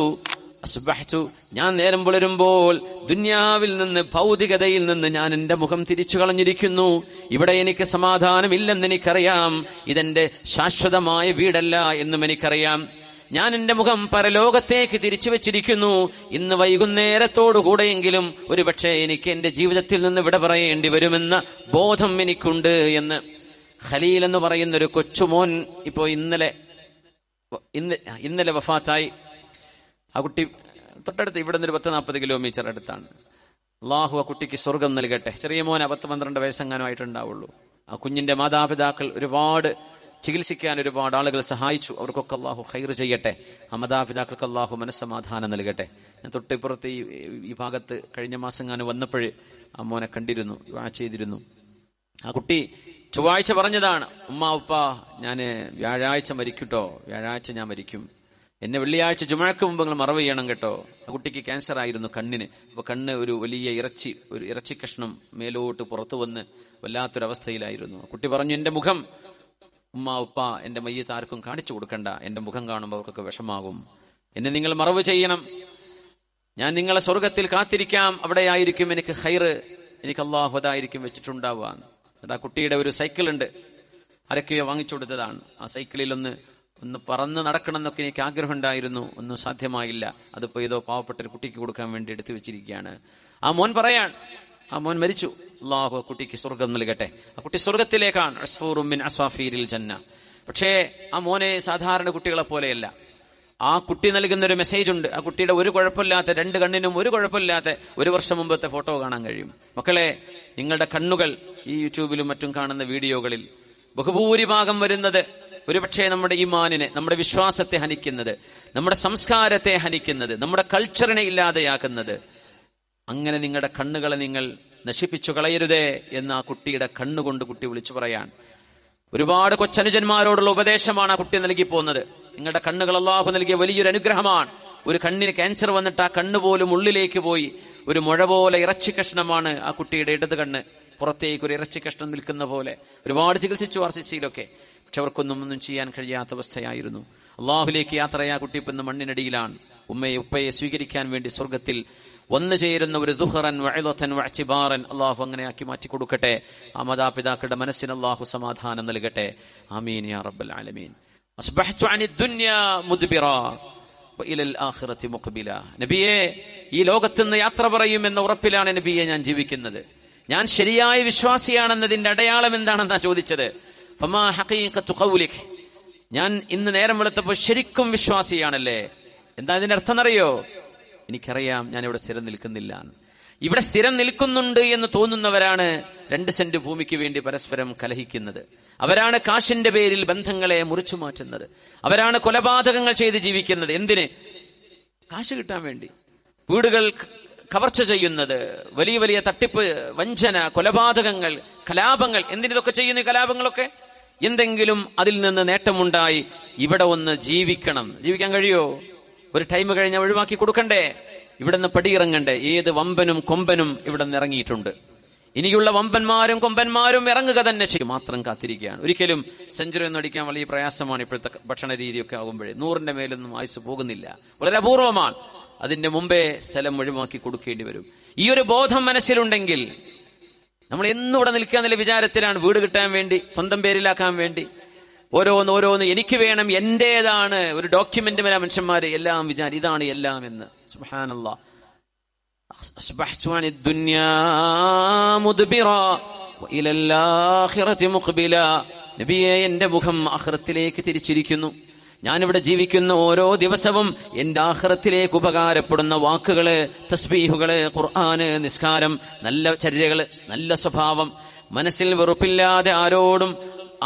അസ്ബഹ്തു, ഞാൻ നേരം പുലരുമ്പോൾ ദുന്യാവിൽ നിന്ന്, ഭൗതികതയിൽ നിന്ന് ഞാൻ എന്റെ മുഖം തിരിച്ചു കളഞ്ഞിരിക്കുന്നു. ഇവിടെ എനിക്ക് സമാധാനമില്ലെന്ന് എനിക്കറിയാം. ഇതെന്റെ ശാശ്വതമായ വീടല്ല എന്നും എനിക്കറിയാം. ഞാൻ എന്റെ മുഖം പരലോകത്തേക്ക് തിരിച്ചു വെച്ചിരിക്കുന്നു. ഇന്ന് വൈകുന്നേരത്തോടുകൂടെയെങ്കിലും ഒരുപക്ഷെ എനിക്ക് എന്റെ ജീവിതത്തിൽ നിന്ന് വിട പറയേണ്ടി വരുമെന്ന ബോധം എനിക്കുണ്ട് എന്ന് ഖലീൽ എന്ന് പറയുന്ന ഒരു കൊച്ചുമോൻ ഇപ്പോ ഇന്നലെ വഫാത്തായി. ആ കുട്ടി തൊട്ടടുത്ത് ഇവിടെ നിന്ന് 10-40 കിലോമീറ്റർ അടുത്താണ്. അള്ളാഹു ആ കുട്ടിക്ക് സ്വർഗം നൽകട്ടെ. ചെറിയ മോനെ 10-12 വയസ്സെങ്ങാനുമായിട്ടുണ്ടാവുള്ളൂ. ആ കുഞ്ഞിന്റെ മാതാപിതാക്കൾ ഒരുപാട് ചികിത്സിക്കാൻ ഒരുപാട് ആളുകൾ സഹായിച്ചു. അവർക്കൊക്കെ അള്ളാഹു ഖൈർ ചെയ്യട്ടെ. ആ മാതാപിതാക്കൾക്ക് അള്ളാഹു മനസ്സമാധാനം നൽകട്ടെ. ഞാൻ തൊട്ടിപ്പുറത്ത് ഈ ഭാഗത്ത് കഴിഞ്ഞ മാസം വന്നപ്പോഴേ ആ മോനെ കണ്ടിരുന്നു, ദുആ ചെയ്തിരുന്നു. ആ കുട്ടി ചൊവ്വാഴ്ച പറഞ്ഞതാണ്, ഉമ്മ ഉപ്പ ഞാൻ വ്യാഴാഴ്ച മരിക്കൂട്ടോ, വ്യാഴാഴ്ച ഞാൻ മരിക്കും. എന്നെ വെള്ളിയാഴ്ച ജുമുഅക്ക് മുമ്പ് നിങ്ങൾ മറവ് ചെയ്യണം കേട്ടോ. ആ കുട്ടിക്ക് ക്യാൻസർ ആയിരുന്നു കണ്ണിന്. അപ്പൊ കണ്ണ് ഒരു വലിയ ഇറച്ചി കഷ്ണം മേലോട്ട് പുറത്തു വന്ന് വല്ലാത്തൊരവസ്ഥയിലായിരുന്നു. കുട്ടി പറഞ്ഞു, എന്റെ മുഖം ഉമ്മ ഉപ്പ എന്റെ മയ്യത്ത് ആർക്കും കാണിച്ചു കൊടുക്കണ്ട, എന്റെ മുഖം കാണുമ്പോൾ അവർക്കൊക്കെ വിഷമാകും. എന്നെ നിങ്ങൾ മറവ് ചെയ്യണം, ഞാൻ നിങ്ങളെ സ്വർഗത്തിൽ കാത്തിരിക്കാം, അവിടെ ആയിരിക്കും എനിക്ക് ഖൈറ്, എനിക്ക് അള്ളാഹു അതായിരിക്കും വെച്ചിട്ടുണ്ടാവുക. എന്നിട്ട് ആ കുട്ടിയുടെ ഒരു സൈക്കിൾ ഉണ്ട്, ആരൊക്കെയോ വാങ്ങിച്ചു കൊടുത്തതാണ്. ആ സൈക്കിളിൽ ഒന്ന് പറന്ന് നടക്കണം എന്നൊക്കെ എനിക്ക് ആഗ്രഹം ഉണ്ടായിരുന്നു, ഒന്നും സാധ്യമായില്ല. അതിപ്പോ ഏതോ പാവപ്പെട്ട ഒരു കുട്ടിക്ക് കൊടുക്കാൻ വേണ്ടി എടുത്തു വെച്ചിരിക്കുകയാണ്. ആ മോൻ പറയാൻ, ആ മോൻ മരിച്ചു, അള്ളാഹു ആ കുട്ടിക്ക് സ്വർഗം നൽകട്ടെ. ആ കുട്ടി സ്വർഗത്തിലേക്കാണ്, അസ്ഫൂറും മിൻ അസ്വാഫീരിൽ ജന്ന. പക്ഷേ ആ മോനെ സാധാരണ കുട്ടികളെ പോലെയല്ല. ആ കുട്ടി നൽകുന്ന ഒരു മെസ്സേജ് ഉണ്ട്. ആ കുട്ടിയുടെ ഒരു കുഴപ്പമില്ലാത്ത, 2 കണ്ണിനും ഒരു കുഴപ്പമില്ലാത്ത 1 വർഷം മുമ്പത്തെ ഫോട്ടോ കാണാൻ കഴിയും. മക്കളെ, നിങ്ങളുടെ കണ്ണുകൾ ഈ യൂട്യൂബിലും മറ്റും കാണുന്ന വീഡിയോകളിൽ ബഹുഭൂരിഭാഗം വരുന്നത് ഒരുപക്ഷെ നമ്മുടെ ഈമാനിനെ, നമ്മുടെ വിശ്വാസത്തെ ഹനിക്കുന്നത്, നമ്മുടെ സംസ്കാരത്തെ ഹനിക്കുന്നത്, നമ്മുടെ കൾച്ചറിനെ ഇല്ലാതെയാക്കുന്നത്. അങ്ങനെ നിങ്ങളുടെ കണ്ണുകളെ നിങ്ങൾ നശിപ്പിച്ചു കളയരുതേ എന്ന് ആ കുട്ടിയുടെ കണ്ണുകൊണ്ട് കുട്ടി വിളിച്ചു പറയാൻ. ഒരുപാട് കൊച്ചനുജന്മാരോടുള്ള ഉപദേശമാണ് ആ കുട്ടി നൽകി പോകുന്നത്. നിങ്ങളുടെ കണ്ണുകൾ അല്ലാഹു നൽകിയ വലിയൊരു അനുഗ്രഹമാണ്. ഒരു കണ്ണിന് ക്യാൻസർ വന്നിട്ട് ആ കണ്ണ് പോലും ഉള്ളിലേക്ക് പോയി ഒരു മുഴ പോലെ ഇറച്ചി കഷ്ണമാണ് ആ കുട്ടിയുടെ ഇടത് കണ്ണ്. പുറത്തേക്ക് ഒരു ഇറച്ചി കഷ്ണം നിൽക്കുന്ന പോലെ. ഒരുപാട് ചികിത്സിച്ചു RCCയിലൊക്കെ, പക്ഷെ അവർക്കൊന്നും ചെയ്യാൻ കഴിയാത്ത അവസ്ഥയായിരുന്നു. അള്ളാഹുലേക്ക് യാത്രയാ കുട്ടി ഇപ്പം ഇന്ന് മണ്ണിനടിയിലാണ്. ഉപ്പയെ സ്വീകരിക്കാൻ വേണ്ടി സ്വർഗത്തിൽ വന്നു ചേരുന്ന ഒരു ദുഹറൻ വഇളതൻ വഅ്തിബാറൻ അള്ളാഹു അങ്ങനെ ആക്കി മാറ്റി കൊടുക്കട്ടെ. ആ മാതാപിതാക്കളുടെ മനസ്സിന് അള്ളാഹു സമാധാനം നൽകട്ടെ. ആമീൻ യാ റബ്ബൽ ആലമീൻ. അസ്ബഹ്തു അനി ദുനിയാ മുദ്ബിറാ വഇലൽ ആഖിറതി മുഖ്ബില. നബിയേ, ഈ ലോകത്ത് നിന്ന് യാത്ര പറയുമെന്ന ഉറപ്പിലാണ് നബിയെ ഞാൻ ജീവിക്കുന്നത്. ഞാൻ ശരിയായ വിശ്വാസിയാണെന്നതിന്റെ അടയാളം എന്താണെന്നാ ചോദിച്ചത്. ഫമാ ഹഖീഖതു ഖൗലിക്, ഞാൻ ഇന്ന് നേരം വെളുത്തപ്പോൾ ശരിക്കും വിശ്വാസിയാണല്ലേ? എന്താ ഇതിന്റെ അർത്ഥം എന്നറിയോ? എനിക്കറിയാം ഞാൻ ഇവിടെ സ്ഥിരം നിൽക്കുന്നില്ല. ഇവിടെ സ്ഥിരം നിൽക്കുന്നുണ്ട് എന്ന് തോന്നുന്നവരാണ് 2 സെന്റ് ഭൂമിക്ക് വേണ്ടി പരസ്പരം കലഹിക്കുന്നത്. അവരാണ് കാശിന്റെ പേരിൽ ബന്ധങ്ങളെ മുറിച്ചു മാറ്റുന്നത്. അവരാണ് കൊലപാതകങ്ങൾ ചെയ്ത് ജീവിക്കുന്നത്. എന്തിന്? കാശ് കിട്ടാൻ വേണ്ടി. വീടുകൾ കവർച്ച ചെയ്യുന്നത്, വലിയ വലിയ തട്ടിപ്പ്, വഞ്ചന, കൊലപാതകങ്ങൾ, കലാപങ്ങൾ. എന്തിനൊക്കെ ചെയ്യുന്നു ഈ കലാപങ്ങളൊക്കെ? എന്തെങ്കിലും അതിൽ നിന്ന് നേട്ടമുണ്ടായി ഇവിടെ ഒന്ന് ജീവിക്കാൻ കഴിയോ? ഒരു ടൈം കഴിഞ്ഞാൽ ഒഴിവാക്കി കൊടുക്കണ്ടേ? ഇവിടെ നിന്ന് പടിയിറങ്ങണ്ടേ? ഏത് വമ്പനും കൊമ്പനും ഇവിടെ നിന്ന് ഇറങ്ങിയിട്ടുണ്ട്. ഇനിയുള്ള വമ്പന്മാരും കൊമ്പന്മാരും ഇറങ്ങുക തന്നെ ചെയ്യും. മാത്രം കാത്തിരിക്കുകയാണ്. ഒരിക്കലും സെഞ്ചുറി ഒന്നും അടിക്കാൻ വലിയ പ്രയാസമാണ് ഇപ്പോഴത്തെ ഭക്ഷണ രീതിയൊക്കെ ആകുമ്പോഴേ. 100ന്റെ മേലൊന്നും ആയുസ് പോകുന്നില്ല, വളരെ അപൂർവമാണ്. അതിന്റെ മുമ്പേ സ്ഥലം ഒഴിവാക്കി കൊടുക്കേണ്ടി വരും. ഈ ഒരു ബോധം മനസ്സിലുണ്ടെങ്കിൽ നമ്മൾ എന്നിവിടെ നിൽക്കുക എന്നുള്ള വിചാരത്തിലാണ്. വീട് കിട്ടാൻ വേണ്ടി, സ്വന്തം പേരിലാക്കാൻ വേണ്ടി ഓരോന്ന് എനിക്ക് വേണം, എന്റേതാണ്. ഒരു ഡോക്യുമെന്റ് വരെ മനുഷ്യന്മാര് എല്ലാം ഇതാണ് എല്ലാം എന്ന്. സുബ്ഹാനല്ലാഹ്. അസ്ബഹ്തു അനി ദുനിയാ മുദ്ബിറാ വഇലൽ ആഖിറതി മുഖ്ബില. നബിയേ, എന്റെ മുഖം ആഖിറത്തിലേക്ക് തിരിച്ചിരിക്കുന്നു. ഞാനിവിടെ ജീവിക്കുന്ന ഓരോ ദിവസവും എന്റെ ആഖിറത്തിലേക്ക് ഉപകാരപ്പെടുന്ന വാക്കുകള്, തസ്ബീഹുകള്, ഖുർആന്, നിസ്കാരം, നല്ല ചര്യകള്, നല്ല സ്വഭാവം, മനസ്സിൽ വെറുപ്പില്ലാതെ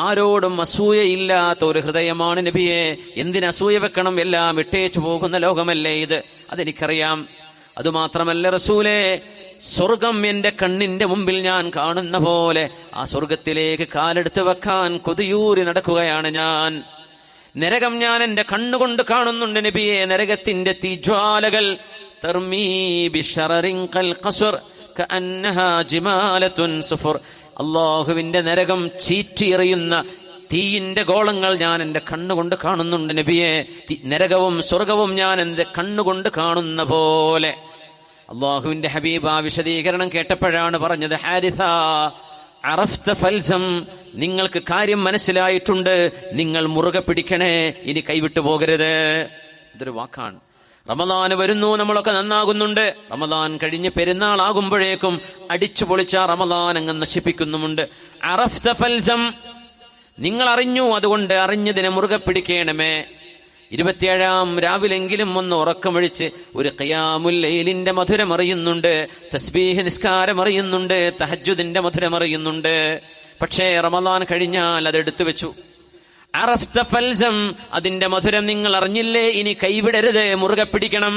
ആരോടും അസൂയയില്ലാത്ത ഒരു ഹൃദയമാണ് നബിയെ. എന്തിന് അസൂയ വെക്കണം? എല്ലാം വിട്ടേച്ചു പോകുന്ന ലോകമല്ലേ ഇത്, അതെനിക്കറിയാം. അതുമാത്രമല്ല റസൂലേ, സ്വർഗം എന്റെ കണ്ണിന്റെ മുമ്പിൽ ഞാൻ കാണുന്ന പോലെ ആ സ്വർഗത്തിലേക്ക് കാലെടുത്ത് വെക്കാൻ കൊതിയൂരി നടക്കുകയാണ് ഞാൻ. നരകം ഞാൻ എന്റെ കണ്ണുകൊണ്ട് കാണുന്നുണ്ട് നബിയെ. നരകത്തിന്റെ തീജ്വാലകൾ തർമീ ബിശററിൻ കൽ ഖസ്ർ കഅന്നഹാ ജിമാലത്തുൻ സുഫർ. അല്ലാഹുവിന്റെ നരകം ചീറ്റിയെറിയുന്ന തീയിന്റെ ഗോളങ്ങൾ ഞാൻ എന്റെ കണ്ണുകൊണ്ട് കാണുന്നുണ്ട് നബിയെ. നരകവും സ്വർഗവും ഞാൻ എന്റെ കണ്ണുകൊണ്ട് കാണുന്ന പോലെ. അല്ലാഹുവിന്റെ ഹബീബ് ആ വിശദീകരണം കേട്ടപ്പോഴാണ് പറഞ്ഞത്, ഹാരിഥ അറഫ്ത ഫൽസം, നിങ്ങൾക്ക് കാര്യം മനസ്സിലായിട്ടുണ്ട്, നിങ്ങൾ മുറുകെ പിടിക്കണേ, ഇനി കൈവിട്ടു പോകരുത്. ഇതൊരു വാക്കാണ്. റമദാൻ വരുന്നു, നമ്മളൊക്കെ നന്നാകുന്നുണ്ട്. റമദാൻ കഴിഞ്ഞ് പെരുന്നാൾ ആകുമ്പോഴേക്കും അടിച്ചു പൊളിച്ച റമദാൻ അങ്ങ് നശിപ്പിക്കുന്നുമുണ്ട്. അറഫ്ത ഫൽസം, നിങ്ങൾ അറിഞ്ഞു, അതുകൊണ്ട് അറിഞ്ഞതിനെ മുറുകെ പിടിക്കണമേ. 27-ാം രാവിലെങ്കിലും ഒന്ന് ഉറക്കമൊഴിച്ച് ഒരു ഖിയാമുൽ ലൈലിന്റെ മധുരം അറിയുന്നുണ്ട്, തസ്ബീഹ് നിസ്കാരം അറിയുന്നുണ്ട്, തഹജ്ജുദിന്റെ മധുരം അറിയുന്നുണ്ട്. പക്ഷേ റമദാൻ കഴിഞ്ഞാൽ അതെടുത്തു വെച്ചു. അറഫ്ത ഫൽസം, അതിന്റെ മധുരം നിങ്ങൾ അറിഞ്ഞില്ലേ, ഇനി കൈവിടരുത്, മുറുകെ പിടിക്കണം.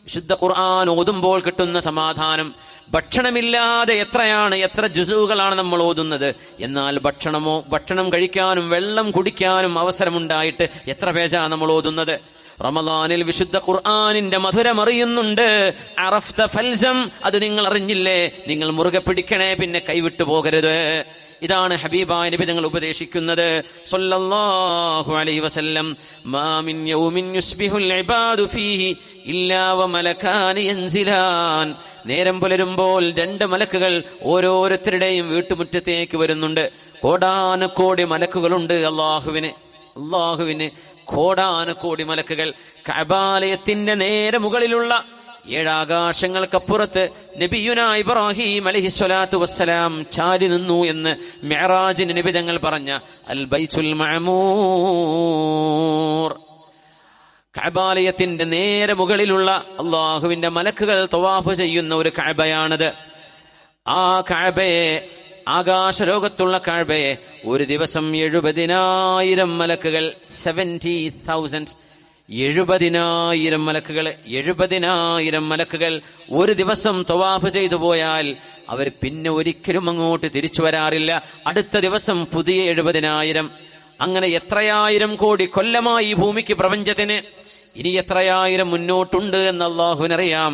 വിശുദ്ധ ഖുർആൻ ഓതുമ്പോൾ കിട്ടുന്ന സമാധാനം. ഭക്ഷണമില്ലാതെ എത്ര ജുസുകളാണ് നമ്മൾ ഓതുന്നത്. എന്നാൽ ഭക്ഷണം കഴിക്കാനും വെള്ളം കുടിക്കാനും അവസരമുണ്ടായിട്ട് എത്ര പേജാണ് നമ്മൾ ഓതുന്നത്. റമദാനിൽ വിശുദ്ധ ഖുർആനിന്റെ മധുരം അറിയുന്നുണ്ട്. അറഫ്ത ഫൽസം, അത് നിങ്ങൾ അറിഞ്ഞില്ലേ, നിങ്ങൾ മുറുകെ പിടിക്കണേ, പിന്നെ കൈവിട്ടു പോകരുത്. ഇതാണ് ഹബീബായ നബി തങ്ങൾ ഉപദേശിക്കുന്നത് സല്ലല്ലാഹു അലൈഹി വസല്ലം. മാ മിൻ യൗമിൻ യുസ്ബിഹുൽ ഇബാദു ഫീഹി ഇല്ലാ വമലകാനി യൻസിലാൻ. നേരം പുലരുമ്പോൾ 2 മലക്കുകൾ ഓരോരുത്തരുടെയും വീട്ടുമുറ്റത്തേക്ക് വരുന്നുണ്ട്. കോടാനുകോടി മലക്കുകളുണ്ട് അല്ലാഹുവിന് കോടാനുകോടി മലക്കുകൾ. കഅബാലയത്തിന്റെ നേരെ മുകളിലുള്ള 7 ആകാശങ്ങൾക്കപ്പുറത്ത് നബിയുനാ ഇബ്രാഹിം അലൈഹിസ്സലാത്തു വസ്സലാം ചാരി നിന്നു എന്ന് മിഅ്റാജിന് നബി തങ്ങൾ പറഞ്ഞ അൽ ബൈത്തുൽ മഅമൂർ, കഅബാലയത്തിന്റെ നേരെ മുകളിലുള്ള അല്ലാഹുവിന്റെ മലക്കുകൾ തവാഫ് ചെയ്യുന്ന ഒരു കഅബയാണത്. ആ കഅബയെ, ആകാശലോകത്തുള്ള കഅബയെ ഒരു ദിവസം 70,000 മലക്കുകൾ, 70,000 70,000 മലക്കുകൾ ഒരു ദിവസം തവാഫ് ചെയ്തു പോയാൽ അവർ പിന്നെ ഒരിക്കലും അങ്ങോട്ട് തിരിച്ചു വരാറില്ല. അടുത്ത ദിവസം പുതിയ 70,000. അങ്ങനെ എത്രയായിരം കോടി കൊല്ലമായി ഭൂമിക്ക്, പ്രപഞ്ചത്തിന്. ഇനി എത്രയായിരം മുന്നോട്ടുണ്ട് എന്ന് അല്ലാഹുവിനറിയാം.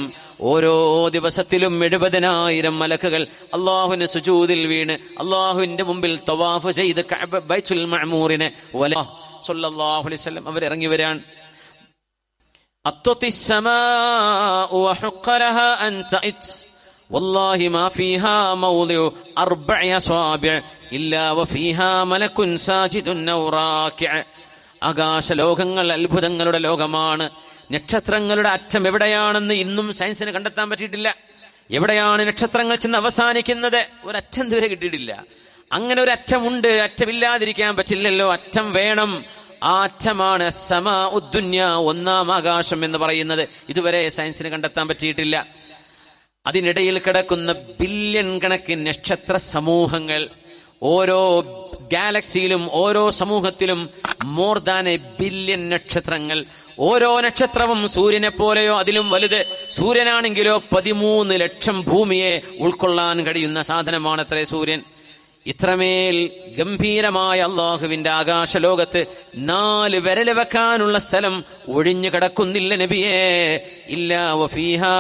ഓരോ ദിവസത്തിലും 70,000 മലക്കുകൾ അല്ലാഹുവിന് സുജൂദിൽ വീണ് അല്ലാഹുവിന്റെ മുമ്പിൽ തവാഫ് ചെയ്ത് ബൈത്തുൽ മഅമൂറിനെ സ്വല്ലല്ലാഹു അലൈഹി വസല്ലം അവർ ഇറങ്ങി വരാൻ. അത്വത്തി السماء وحق لها أن تعت والله ما فيها موضع 4 أصابع إلا وفيها ملك ساجد أو راكع. ആകാശലോകങ്ങൾ അത്ഭുതങ്ങളുടെ ലോകമാണ്. നക്ഷത്രങ്ങളുടെ അറ്റം എവിടെയാണെന്ന് ഇന്നും സയൻസിന് കണ്ടെത്താൻ പറ്റിയിട്ടില്ല. എവിടെയാണ് നക്ഷത്രങ്ങൾ ചെന്ന് അവസാനിക്കുന്നത്? ഒരറ്റം ഇതുവരെ കിട്ടിയിട്ടില്ല. അങ്ങനെ ഒരു അറ്റമുണ്ട്, അറ്റമില്ലാതിരിക്കാൻ പറ്റില്ലല്ലോ, അറ്റം വേണം. ആ അറ്റമാണ് സമാഉദ്ദുന്യ, 1-ാം ആകാശം എന്ന് പറയുന്നത്. ഇതുവരെ സയൻസിന് കണ്ടെത്താൻ പറ്റിയിട്ടില്ല. അതിനിടയിൽ കിടക്കുന്ന ബില്യൺ കണക്കിന് നക്ഷത്ര സമൂഹങ്ങൾ. ഓരോ ഗാലക്സിയിലും ഓരോ സമൂഹത്തിലും മോർ ദാൻ എ ബില്യൺ നക്ഷത്രങ്ങൾ. ഓരോ നക്ഷത്രവും സൂര്യനെ പോലെയോ അതിലും വലുത്. സൂര്യനാണെങ്കിലോ 13 ലക്ഷം ഭൂമിയെ ഉൾക്കൊള്ളാൻ കഴിയുന്ന സാധനമാണത്രേ സൂര്യൻ. ഇത്രമേൽ ഗംഭീരമായ അല്ലാഹുവിന്റെ ആകാശലോകത്ത് 4 വിരൽ വെക്കാനുള്ള സ്ഥലം ഒഴിഞ്ഞു കിടക്കുന്നില്ല നബിയേ. ഇല്ലാ വഫീഹാ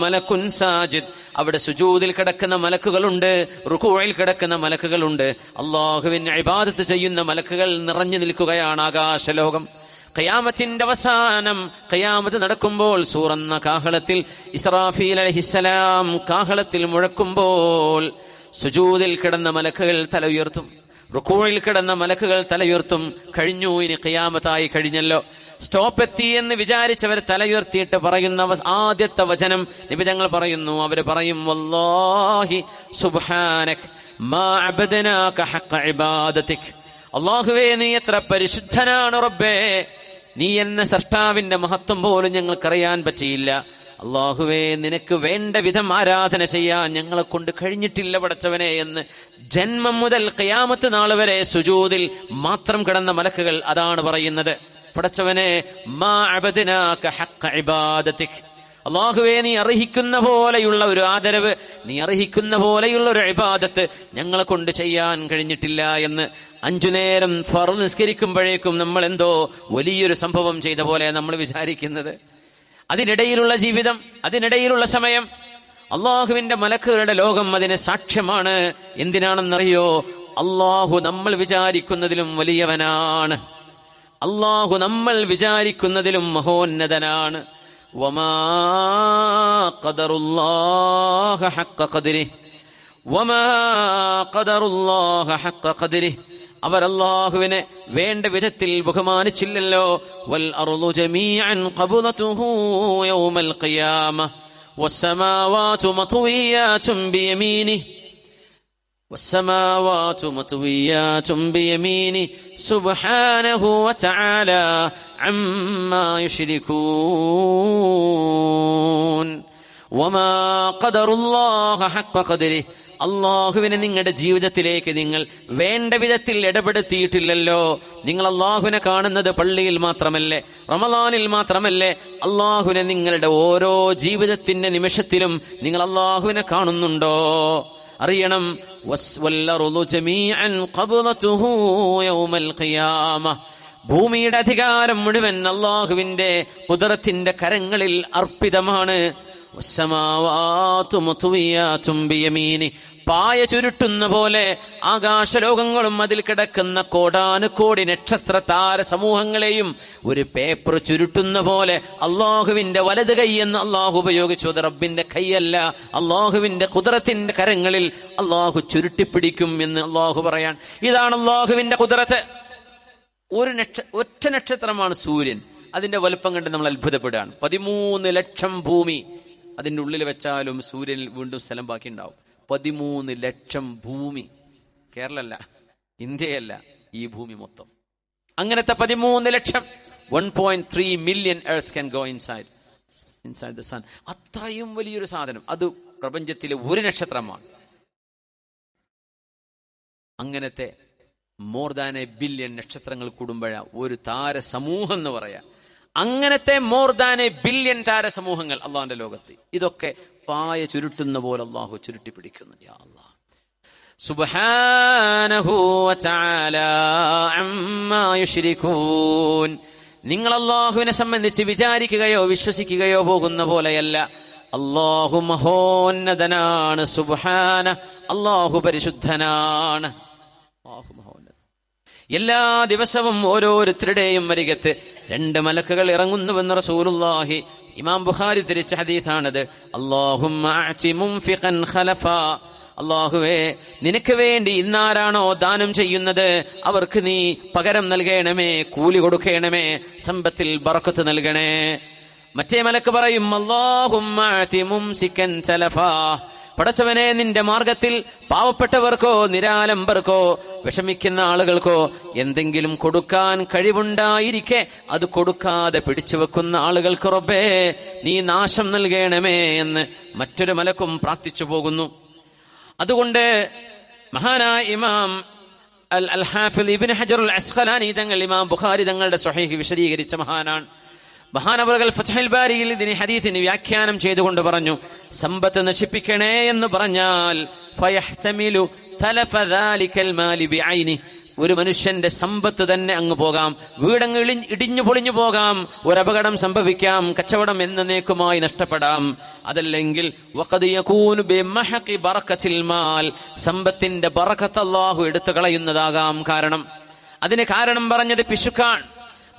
മലക്കുൻ സാജിദ്. അവിടെ സുജൂദിൽ കിടക്കുന്ന മലക്കുകളുണ്ട്, റുകൂഇൽ കിടക്കുന്ന മലക്കുകളുണ്ട്. അല്ലാഹുവിന് ഇബാദത്ത് ചെയ്യുന്ന മലക്കുകൾ നിറഞ്ഞു നിൽക്കുകയാണ് ആകാശലോകം. ഖിയാമത്തിന്റെ അവസാനം, ഖിയാമത്ത് നടക്കുമ്പോൾ സൂറന്ന കാഹളത്തിൽ ഇസ്രാഫീൽ അലൈഹിസ്സലാം കാഹളത്തിൽ മുഴക്കുമ്പോൾ സുജൂദിൽ കിടന്ന മലക്കുകൾ തല ഉയർത്തും, റുകൂഇൽ കിടന്ന മലക്കുകൾ തല ഉയർത്തും. കഴിഞ്ഞു, ഇനി ഖിയാമത്തായി കഴിഞ്ഞല്ലോ, സ്റ്റോപ്പ് എത്തി എന്ന് വിചാരിച്ചവർ തല ഉയർത്തിയിട്ട് പറയുന്ന ആദ്യത്തെ വചനം നബി തങ്ങൾ പറയുന്നു. അവര് പറയും, വല്ലാഹി സുബ്ഹാനക് മാ അബദ്നാക ഹഖ ഇബാദതിക്. അല്ലാഹുവേ, നീ എത്ര പരിശുദ്ധനാണ് റബ്ബേ, നീ എന്ന സൃഷ്ടാവിന്റെ മഹത്വം പോലും ഞങ്ങൾക്കറിയാൻ പറ്റിയില്ല. അള്ളാഹുവേ, നിനക്ക് വേണ്ട വിധം ആരാധന ചെയ്യാൻ ഞങ്ങളെ കൊണ്ട് കഴിഞ്ഞിട്ടില്ല പടച്ചവനെ എന്ന് ജന്മം മുതൽ ഖിയാമത്ത് നാൾ വരെ സുജൂദിൽ മാത്രം കിടന്ന മലക്കുകൾ അതാണ് പറയുന്നത്. പടച്ചവനെ, മാ അബദ്നാക ഹഖ്ഖ ഇബാദതിക്, അള്ളാഹുവേ, നീ അർഹിക്കുന്ന പോലെയുള്ള ഒരു ആദരവ്, നീ അർഹിക്കുന്ന പോലെയുള്ള ഒരു ഇബാദത്ത് ഞങ്ങളെ കൊണ്ട് ചെയ്യാൻ കഴിഞ്ഞിട്ടില്ല എന്ന് 5 നേരം ഫർദ് നിസ്കരിക്കുമ്പോഴേക്കും നമ്മൾ എന്തോ വലിയൊരു സംഭവം ചെയ്ത പോലെ നമ്മൾ വിചാരിക്കുന്നത്. അതിനിടയിലുള്ള ജീവിതം, അതിനിടയിലുള്ള സമയം, അള്ളാഹുവിന്റെ മലക്കുകളുടെ ലോകം അതിന് സാക്ഷ്യമാണ്. എന്തിനാണെന്നറിയോ? അള്ളാഹു നമ്മൾ വിചാരിക്കുന്നതിലും വലിയവനാണ്. അള്ളാഹു നമ്മൾ വിചാരിക്കുന്നതിലും മഹോന്നതനാണ്. വമാ ഖദറുല്ലാഹ ഹഖ്ഖ ഖദ്രിഹി, വമാ ഖദറുല്ലാഹ ഹഖ്ഖ ഖദ്രിഹി, അവർ അല്ലാഹുവിനെ വേണ്ട വിധത്തിൽ ബഹുമാനിച്ചില്ലല്ലോ. വൽ അർളു ജമീഅൻ ഖബ്ളതുഹു യൗമൽ ഖിയാമ വസ്സമാവാതു മത്വിയാതുൻ ബിയമീനിഹി والسماوات مطويات بيمينه سبحانه وتعالى عما يشركون وما قدر الله حق قدره. അള്ളാഹുവിനെ നിങ്ങളുടെ ജീവിതത്തിലേക്ക് നിങ്ങൾ വേണ്ട വിധത്തിൽ ഇടപെടുത്തിയിട്ടില്ലല്ലോ. നിങ്ങൾ അള്ളാഹുവിനെ കാണുന്നത് പള്ളിയിൽ മാത്രമല്ലേ, റമളാനിൽ മാത്രമല്ലേ? അള്ളാഹുവിനെ നിങ്ങളുടെ ഓരോ ജീവിതത്തിന്റെ നിമിഷത്തിലും നിങ്ങൾ അള്ളാഹുവിനെ കാണുന്നുണ്ടോ? അറിയണം, ഭൂമിയുടെ അധികാരം മുഴുവൻ അള്ളാഹുവിന്റെ ഖുദ്റത്തിന്റെ കരങ്ങളിൽ അർപ്പിതമാണ്. പായ ചുരുട്ടുന്ന പോലെ ആകാശലോകങ്ങളും അതിൽ കിടക്കുന്ന കോടാനുകോടി നക്ഷത്ര താര സമൂഹങ്ങളെയും ഒരു പേപ്പർ ചുരുട്ടുന്ന പോലെ അള്ളാഹുവിന്റെ വലത് കൈ എന്ന് അള്ളാഹു ഉപയോഗിച്ചു. അത് റബ്ബിന്റെ കൈയല്ല, അള്ളാഹുവിന്റെ ഖുദ്റത്തിന്റെ കരങ്ങളിൽ അള്ളാഹു ചുരുട്ടിപ്പിടിക്കും എന്ന് അള്ളാഹു പറയാൻ. ഇതാണ് അള്ളാഹുവിന്റെ ഖുദ്റത്ത്. ഒറ്റ നക്ഷത്രമാണ് സൂര്യൻ. അതിന്റെ വലുപ്പം കണ്ട് നമ്മൾ അത്ഭുതപ്പെടുകയാണ്. 13 ലക്ഷം ഭൂമി അതിന്റെ ഉള്ളിൽ വെച്ചാലും സൂര്യനിൽ വീണ്ടും സ്ഥലം ബാക്കി ഉണ്ടാവും. 13 ലക്ഷം ഭൂമി. കേരളല്ല, ഇന്ത്യയല്ല, ഈ ഭൂമി മൊത്തം. അങ്ങനത്തെ 13 lakh 1.3 million earth can go inside the sun. അത്രയും വലിയൊരു സാധനം. അത് പ്രപഞ്ചത്തിലെ ഒരു നക്ഷത്രമാണ്. അങ്ങനത്തെ മോർ ദാൻ എ ബില്യൺ നക്ഷത്രങ്ങൾ കൂടുമ്പോഴ ഒരു താരസമൂഹം എന്ന് പറയാം. അങ്ങനത്തെ മോർ ദാൻ എ ബില്യൺ താരസമൂഹങ്ങൾ അള്ളാഹുവിന്റെ ലോകത്ത്. ഇതൊക്കെ പായ ചുരുട്ടുന്ന പോലെ അള്ളാഹു ചുരുട്ടിപ്പിടിക്കുന്നു. യാ അല്ലാഹ്, സുബ്ഹാനഹു വതആല അമ്മാ യുശ്രികൂൻ. നിങ്ങൾ അള്ളാഹുവിനെ സംബന്ധിച്ച് വിചാരിക്കുകയോ വിശ്വസിക്കുകയോ പോകുന്ന പോലെയല്ല. അള്ളാഹു മഹോന്നതനാണ്. സുബ്ഹാന, അള്ളാഹു പരിശുദ്ധനാണ്. അള്ളാഹു മഹോന്നതൻ. എല്ലാ ദിവസവും ഓരോരുത്തരുടെയും വരികത്ത് 2 മലക്കുകൾ ഇറങ്ങുന്നുവെന്ന് റസൂലുള്ളാഹി ഇമാം ബുഖാരി ഉദ്ധരിച്ച ഹദീസാണത്. അല്ലാഹുമ്മ അഅതി മുൻഫിഖൻ ഖലഫാ, അല്ലാഹുവേ, നിനക്ക് വേണ്ടി ഇന്നാരാണോ ദാനം ചെയ്യുന്നത് അവർക്ക് നീ പകരം നൽകണമേ, കൂലി കൊടുക്കണമേ, സമ്പത്തിൽ ബറക്കത്ത് നൽകണേ. മറ്റേ മലക്ക് പറയും അല്ലാഹുമ്മ അഅതി മുംസികൻ തലഫാ, പടച്ചവനെ, നിന്റെ മാർഗത്തിൽ പാവപ്പെട്ടവർക്കോ നിരാലംബർക്കോ വിഷമിക്കുന്ന ആളുകൾക്കോ എന്തെങ്കിലും കൊടുക്കാൻ കഴിവുണ്ടായിരിക്കെ അത് കൊടുക്കാതെ പിടിച്ചു വെക്കുന്ന ആളുകൾക്ക് റബ്ബേ നീ നാശം നൽകണമേ എന്ന് മറ്റൊരു മലക്കും പ്രാർത്ഥിച്ചു പോകുന്നു. അതുകൊണ്ട് മഹാനായ ഇമാം അൽ ഹാഫിദ് ഇബ്നു ഹജർ അൽ അസ്ഖലാനി തങ്ങൾ ഇമാം ബുഖാരി തങ്ങളുടെ സ്വഹീഹ് വിശദീകരിച്ച മഹാനാണ്. മഹാനവറുകൾ ഫത്ഹുൽ ബാരിയിൽ ഇതിനെ ഹദീസിന് വ്യാഖ്യാനം ചെയ്തുകൊണ്ട് പറഞ്ഞു, സമ്പത്ത് നശിപ്പിക്കണേ എന്ന് പറഞ്ഞാൽ ഫയഹ്തമിലു തലഫ ദാലികൽ മാലി ബിഐനി, ഒരു മനുഷ്യന്റെ സമ്പത്ത് തന്നെ അങ്ങ് പോകാം, വീടങ്ങ് ഇടിഞ്ഞു പൊളിഞ്ഞു പോകാം, ഒരപകടം സംഭവിക്കാം, കച്ചവടം എന്നേക്കുമായി നഷ്ടപ്പെടാം. അതല്ലെങ്കിൽ വഖദ് യകൂനു ബിമഹഖി ബറകത്തിൽ മാൽ, സമ്പത്തിന്റെ ബറകത്ത് അല്ലാഹു എടുത്തു കളയുന്നതാകാം കാരണം. അതിന് കാരണം പറഞ്ഞത് പിശുക്കാണ്.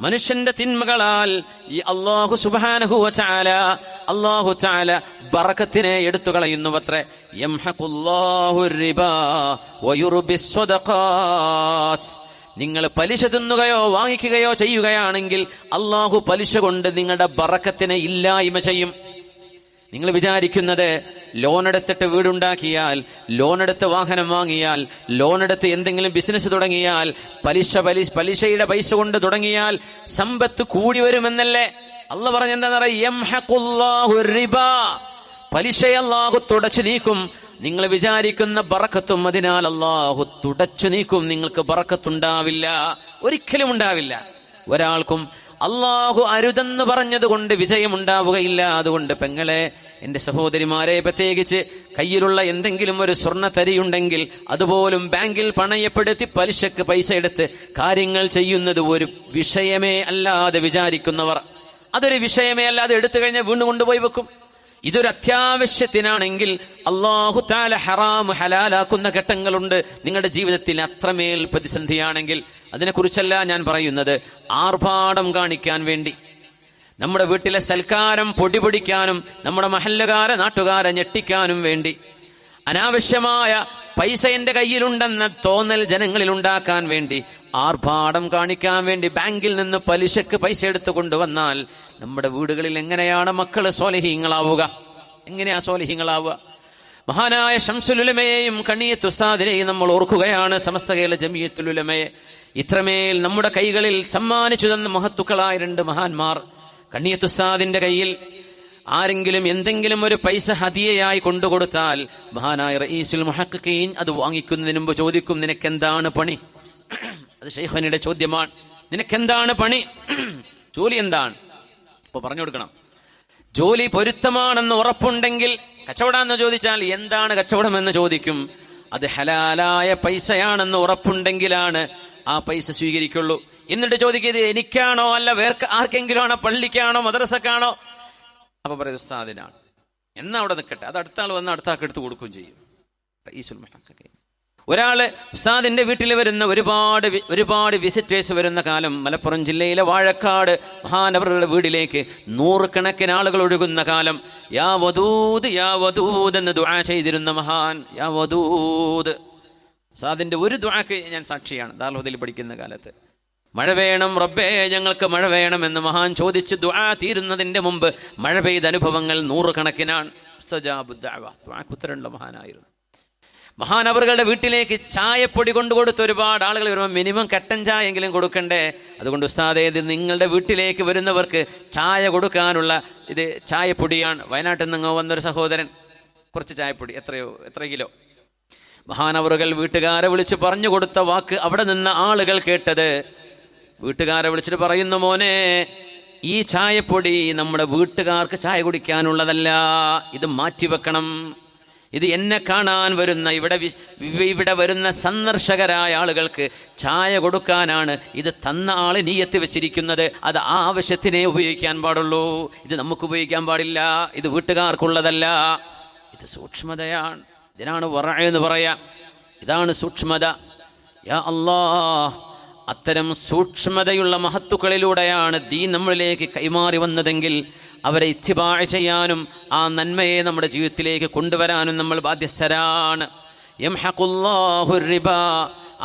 മനുഷ്യന്റെ തിന്മകളാൽ ഈ അല്ലാഹു സുബ്ഹാനഹു വതആല ബറകത്തിനെ എടുത്തു കളയുന്നുവത്രേ. യംഹഖുല്ലാഹു റിബാ വയുർബിസ് സ്വദഖാത്ത്, നിങ്ങൾ പലിശ തിന്നുകയോ വാങ്ങിക്കുകയോ ചെയ്യുകയാണെങ്കിൽ അല്ലാഹു പലിശ കൊണ്ട് നിങ്ങളുടെ ബറകത്തിനെ ഇല്ലായ്മ ചെയ്യും. നിങ്ങൾ വിചാരിക്കുന്നത് ലോണെടുത്തിട്ട് വീടുണ്ടാക്കിയാൽ, ലോണെടുത്ത് വാഹനം വാങ്ങിയാൽ, ലോണെടുത്ത് എന്തെങ്കിലും ബിസിനസ് തുടങ്ങിയാൽ, പലിശയുടെ പൈസ കൊണ്ട് തുടങ്ങിയാൽ സമ്പത്ത് കൂടി വരുമെന്നല്ലേ അള്ളാഹ് പറഞ്ഞ? എന്താ യംഹഖുല്ലാഹു റിബാ, പലിശയെ അല്ലാഹു തുടച്ചു നീക്കും. നിങ്ങൾ വിചാരിക്കുന്ന ബറക്കത്തും അതിനാൽ അല്ലാഹു തുടച്ചു നീക്കും. നിങ്ങൾക്ക് ബറക്കത്തുണ്ടാവില്ല, ഒരിക്കലും ഉണ്ടാവില്ല. ഒരാൾക്കും അല്ലാഹു അരുതെന്ന് പറഞ്ഞതുകൊണ്ട് വിജയമുണ്ടാവുകയില്ല. അതുകൊണ്ട് പെങ്ങളെ, എന്റെ സഹോദരിമാരെ, പ്രത്യേകിച്ച് കയ്യിലുള്ള എന്തെങ്കിലും ഒരു സ്വർണ്ണ തരിയുണ്ടെങ്കിൽ അതുപോലും ബാങ്കിൽ പണയപ്പെടുത്തി പലിശക്ക് പൈസ എടുത്ത് കാര്യങ്ങൾ ചെയ്യുന്നത് ഒരു വിഷയമേ അല്ലാതെ വിചാരിക്കുന്നവർ, അതൊരു വിഷയമേ അല്ലാതെ എടുത്തു കഴിഞ്ഞാൽ വീണ്ടും കൊണ്ടുപോയി വെക്കും. ഇതൊരു അത്യാവശ്യത്തിനാണെങ്കിൽ അല്ലാഹു തആല ഹറാം ഹലാലാക്കുന്ന ഘട്ടങ്ങളുണ്ട് നിങ്ങളുടെ ജീവിതത്തിൽ. അത്രമേൽ പ്രതിസന്ധിയാണെങ്കിൽ അതിനെക്കുറിച്ചല്ല ഞാൻ പറയുന്നത്. ആർഭാടം കാണിക്കാൻ വേണ്ടി, നമ്മുടെ വീട്ടിലെ സൽക്കാരം പൊടിപൊടിക്കാനും നമ്മുടെ മഹല്ലുകാരെ നാട്ടുകാരെ ഞെട്ടിക്കാനും വേണ്ടി, അനാവശ്യമായ പൈസ എന്റെ കയ്യിലുണ്ടെന്ന തോന്നൽ ജനങ്ങളിൽ ഉണ്ടാക്കാൻ വേണ്ടി, ആർഭാടം കാണിക്കാൻ വേണ്ടി ബാങ്കിൽ നിന്ന് പലിശക്ക് പൈസ എടുത്തു കൊണ്ടുവന്നാൽ നമ്മുടെ വീടുകളിൽ എങ്ങനെയാണ് മക്കള് സ്വാലിഹീങ്ങളാവുക? എങ്ങനെയാ സ്വാലിഹീങ്ങളാവുക? മഹാനായ ശംസുൽ ഉലമയെയും കണ്ണിയത്ത് ഉസ്താദിനെയും നമ്മൾ ഓർക്കുകയാണ്. സമസ്ത കേരള ജമിയത്തുൽ ഉലമയെ ഇത്രമേൽ നമ്മുടെ കൈകളിൽ സമ്മാനിച്ചു തന്ന മഹത്തുക്കളായ രണ്ട് മഹാന്മാർ. കണ്ണിയത്ത് ഉസ്താദിന്റെ കയ്യിൽ ആരെങ്കിലും എന്തെങ്കിലും ഒരു പൈസ ഹദിയയായി കൊണ്ടുകൊടുത്താൽ മഹാനായ റഈസുൽ മുഹഖഖീൻ അത് വാങ്ങിക്കുന്നതിന് മുമ്പ് ചോദിക്കും, നിനക്കെന്താണ് പണി? അത് ശൈഖുനിയുടെ ചോദ്യമാണ്. നിനക്കെന്താണ് പണി? ജോലി എന്താണ്? അപ്പൊ പറഞ്ഞു കൊടുക്കണം. ജോലി പൊരുത്തമാണെന്ന് ഉറപ്പുണ്ടെങ്കിൽ, കച്ചവടാന്ന് ചോദിച്ചാൽ എന്താണ് കച്ചവടം എന്ന് ചോദിക്കും. അത് ഹലാലായ പൈസയാണെന്ന് ഉറപ്പുണ്ടെങ്കിലാണ് ആ പൈസ സ്വീകരിക്കുള്ളൂ. എന്നിട്ട് ചോദിക്കുന്നത് എനിക്കാണോ അല്ല വേറെ ആർക്കെങ്കിലും ആണോ, പള്ളിക്കാണോ മദ്രസക്കാണോ? അപ്പൊ പറയും ഉസ്താദിനാണ്. എന്നാ അവിടെ നിൽക്കട്ടെ, അത് അടുത്ത ആൾ വന്ന് അടുത്ത ആൾക്ക് എടുത്ത് കൊടുക്കുകയും ചെയ്യും. റഈസുൽ മുഹഖഖീൻ. ഒരാള് ഉസ്താദിന്റെ വീട്ടിൽ വരുന്ന ഒരുപാട് വിസിറ്റേഴ്സ് വരുന്ന കാലം, മലപ്പുറം ജില്ലയിലെ വാഴക്കാട് മഹാനവറുടെ വീട്ടിലേക്ക് നൂറുകണക്കിന് ആളുകൾ ഒഴുകുന്ന കാലം, യാ വദൂദ് യാ വദൂദ് എന്ന് ദുആ ചെയ്തിരുന്ന മഹാൻ. യാ വദൂദ്, ഉസ്താദിന്റെ ഒരു ദുആക്ക് ഞാൻ സാക്ഷിയാണ്. ദാറുൽ ഹുദയിൽ പഠിക്കുന്ന കാലത്ത് മഴ വേണം റബ്ബേ, ഞങ്ങൾക്ക് മഴ വേണം എന്ന് മഹാൻ ചോദിച്ച് ദുആ തീരുന്നതിന്റെ മുമ്പ് മഴ പെയ്ത അനുഭവങ്ങൾ നൂറുകണക്കിനാണ്. മുസ്തജാബു ദഅവ, ദുആക്ക് ഉത്തരമുള്ള മഹാനായിരുന്നു. മഹാനവറുകളുടെ വീട്ടിലേക്ക് ചായപ്പൊടി കൊണ്ടുകൊടുത്ത് ഒരുപാട് ആളുകൾ വരുമ്പോൾ മിനിമം കട്ടൻ ചായ എങ്കിലും കൊടുക്കണ്ടേ? അതുകൊണ്ട് ഉസ്താദേ, ഇത് നിങ്ങളുടെ വീട്ടിലേക്ക് വരുന്നവർക്ക് ചായ കൊടുക്കാനുള്ള ഇത് ചായപ്പൊടിയാണ്. വയനാട്ടിൽ നിന്ന് വന്നൊരു സഹോദരൻ കുറച്ച് ചായപ്പൊടി, എത്ര കിലോ. മഹാനവറുകൾ വീട്ടുകാരെ വിളിച്ച് പറഞ്ഞു കൊടുത്ത വാക്ക് അവിടെ നിന്ന ആളുകൾ കേട്ടത്, വീട്ടുകാരെ വിളിച്ചിട്ട് പറയുന്നു, മോനെ, ഈ ചായപ്പൊടി നമ്മുടെ വീട്ടുകാർക്ക് ചായ കുടിക്കാനുള്ളതല്ല, ഇത് മാറ്റിവെക്കണം. ഇത് എന്നെ കാണാൻ വരുന്ന ഇവിടെ വരുന്ന സന്ദർശകരായ ആളുകൾക്ക് ചായ കൊടുക്കാനാണ് ഇത് തന്ന ആള് നിയ്യത്ത് വെച്ചിരിക്കുന്നത്. അത് ആ ആവശ്യത്തിനേ ഉപയോഗിക്കാൻ പാടുള്ളൂ, ഇത് നമുക്ക് ഉപയോഗിക്കാൻ പാടില്ല, ഇത് വീട്ടുകാർക്കുള്ളതല്ല. ഇത് സൂക്ഷ്മതയാണ്. ഇതിനാണ് വറഅ എന്ന് പറയാ. ഇതാണ് സൂക്ഷ്മത. യാ അല്ലാഹ്, അത്തരം സൂക്ഷ്മതയുള്ള മഹത്തുക്കളിലൂടെയാണ് ദീൻ നമ്മളിലേക്ക് കൈമാറി വന്നതെങ്കിൽ അവരെ ഇത്തിബാ ചെയ്യാനും ആ നന്മയെ നമ്മുടെ ജീവിതത്തിലേക്ക് കൊണ്ടുവരാനും നമ്മൾ ബാധ്യസ്ഥരാണ്. യംഹഖുല്ലാഹു റിബാ,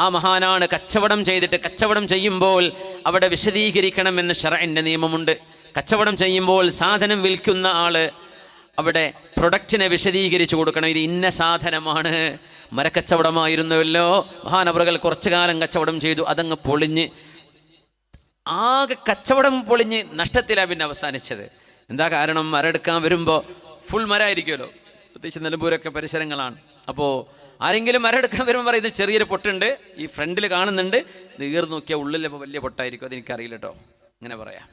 ആ മഹാനാണ് കച്ചവടം ചെയ്തിട്ട്, കച്ചവടം ചെയ്യുമ്പോൾ അവിടെ വിശദീകരിക്കണമെന്ന് ശർഇന്റെ നിയമമുണ്ട്. കച്ചവടം ചെയ്യുമ്പോൾ സാധനം വിൽക്കുന്ന ആള് അവിടെ പ്രൊഡക്റ്റിനെ വിശദീകരിച്ചു കൊടുക്കണം. ഇത് ഇന്ന സാധനമാണ്. മരക്കച്ചവടമായിരുന്നുവല്ലോ, മഹാനവറുകൾ കുറച്ചു കാലം കച്ചവടം ചെയ്തു, അതങ്ങ് പൊളിഞ്ഞ്, ആകെ കച്ചവടം പൊളിഞ്ഞ് നഷ്ടത്തിലാണ് പിന്നെ അവസാനിച്ചത്. എന്താ കാരണം? മരമെടുക്കാൻ വരുമ്പോൾ ഫുൾ മരമായിരിക്കുമല്ലോ, പ്രത്യേകിച്ച് നിലമ്പൂരൊക്കെ പരിസരങ്ങളാണ്. അപ്പോൾ ആരെങ്കിലും മരമെടുക്കാൻ വരുമ്പോൾ പറയും, ഇത് ചെറിയൊരു പൊട്ടുണ്ട്, ഈ ഫ്രണ്ടിൽ കാണുന്നുണ്ട്, ഇത് ഈർന്ന് നോക്കിയാൽ ഉള്ളിൽ ഇപ്പോൾ വലിയ പൊട്ടായിരിക്കും, അതെനിക്കറിയില്ല കേട്ടോ, അങ്ങനെ പറയാം.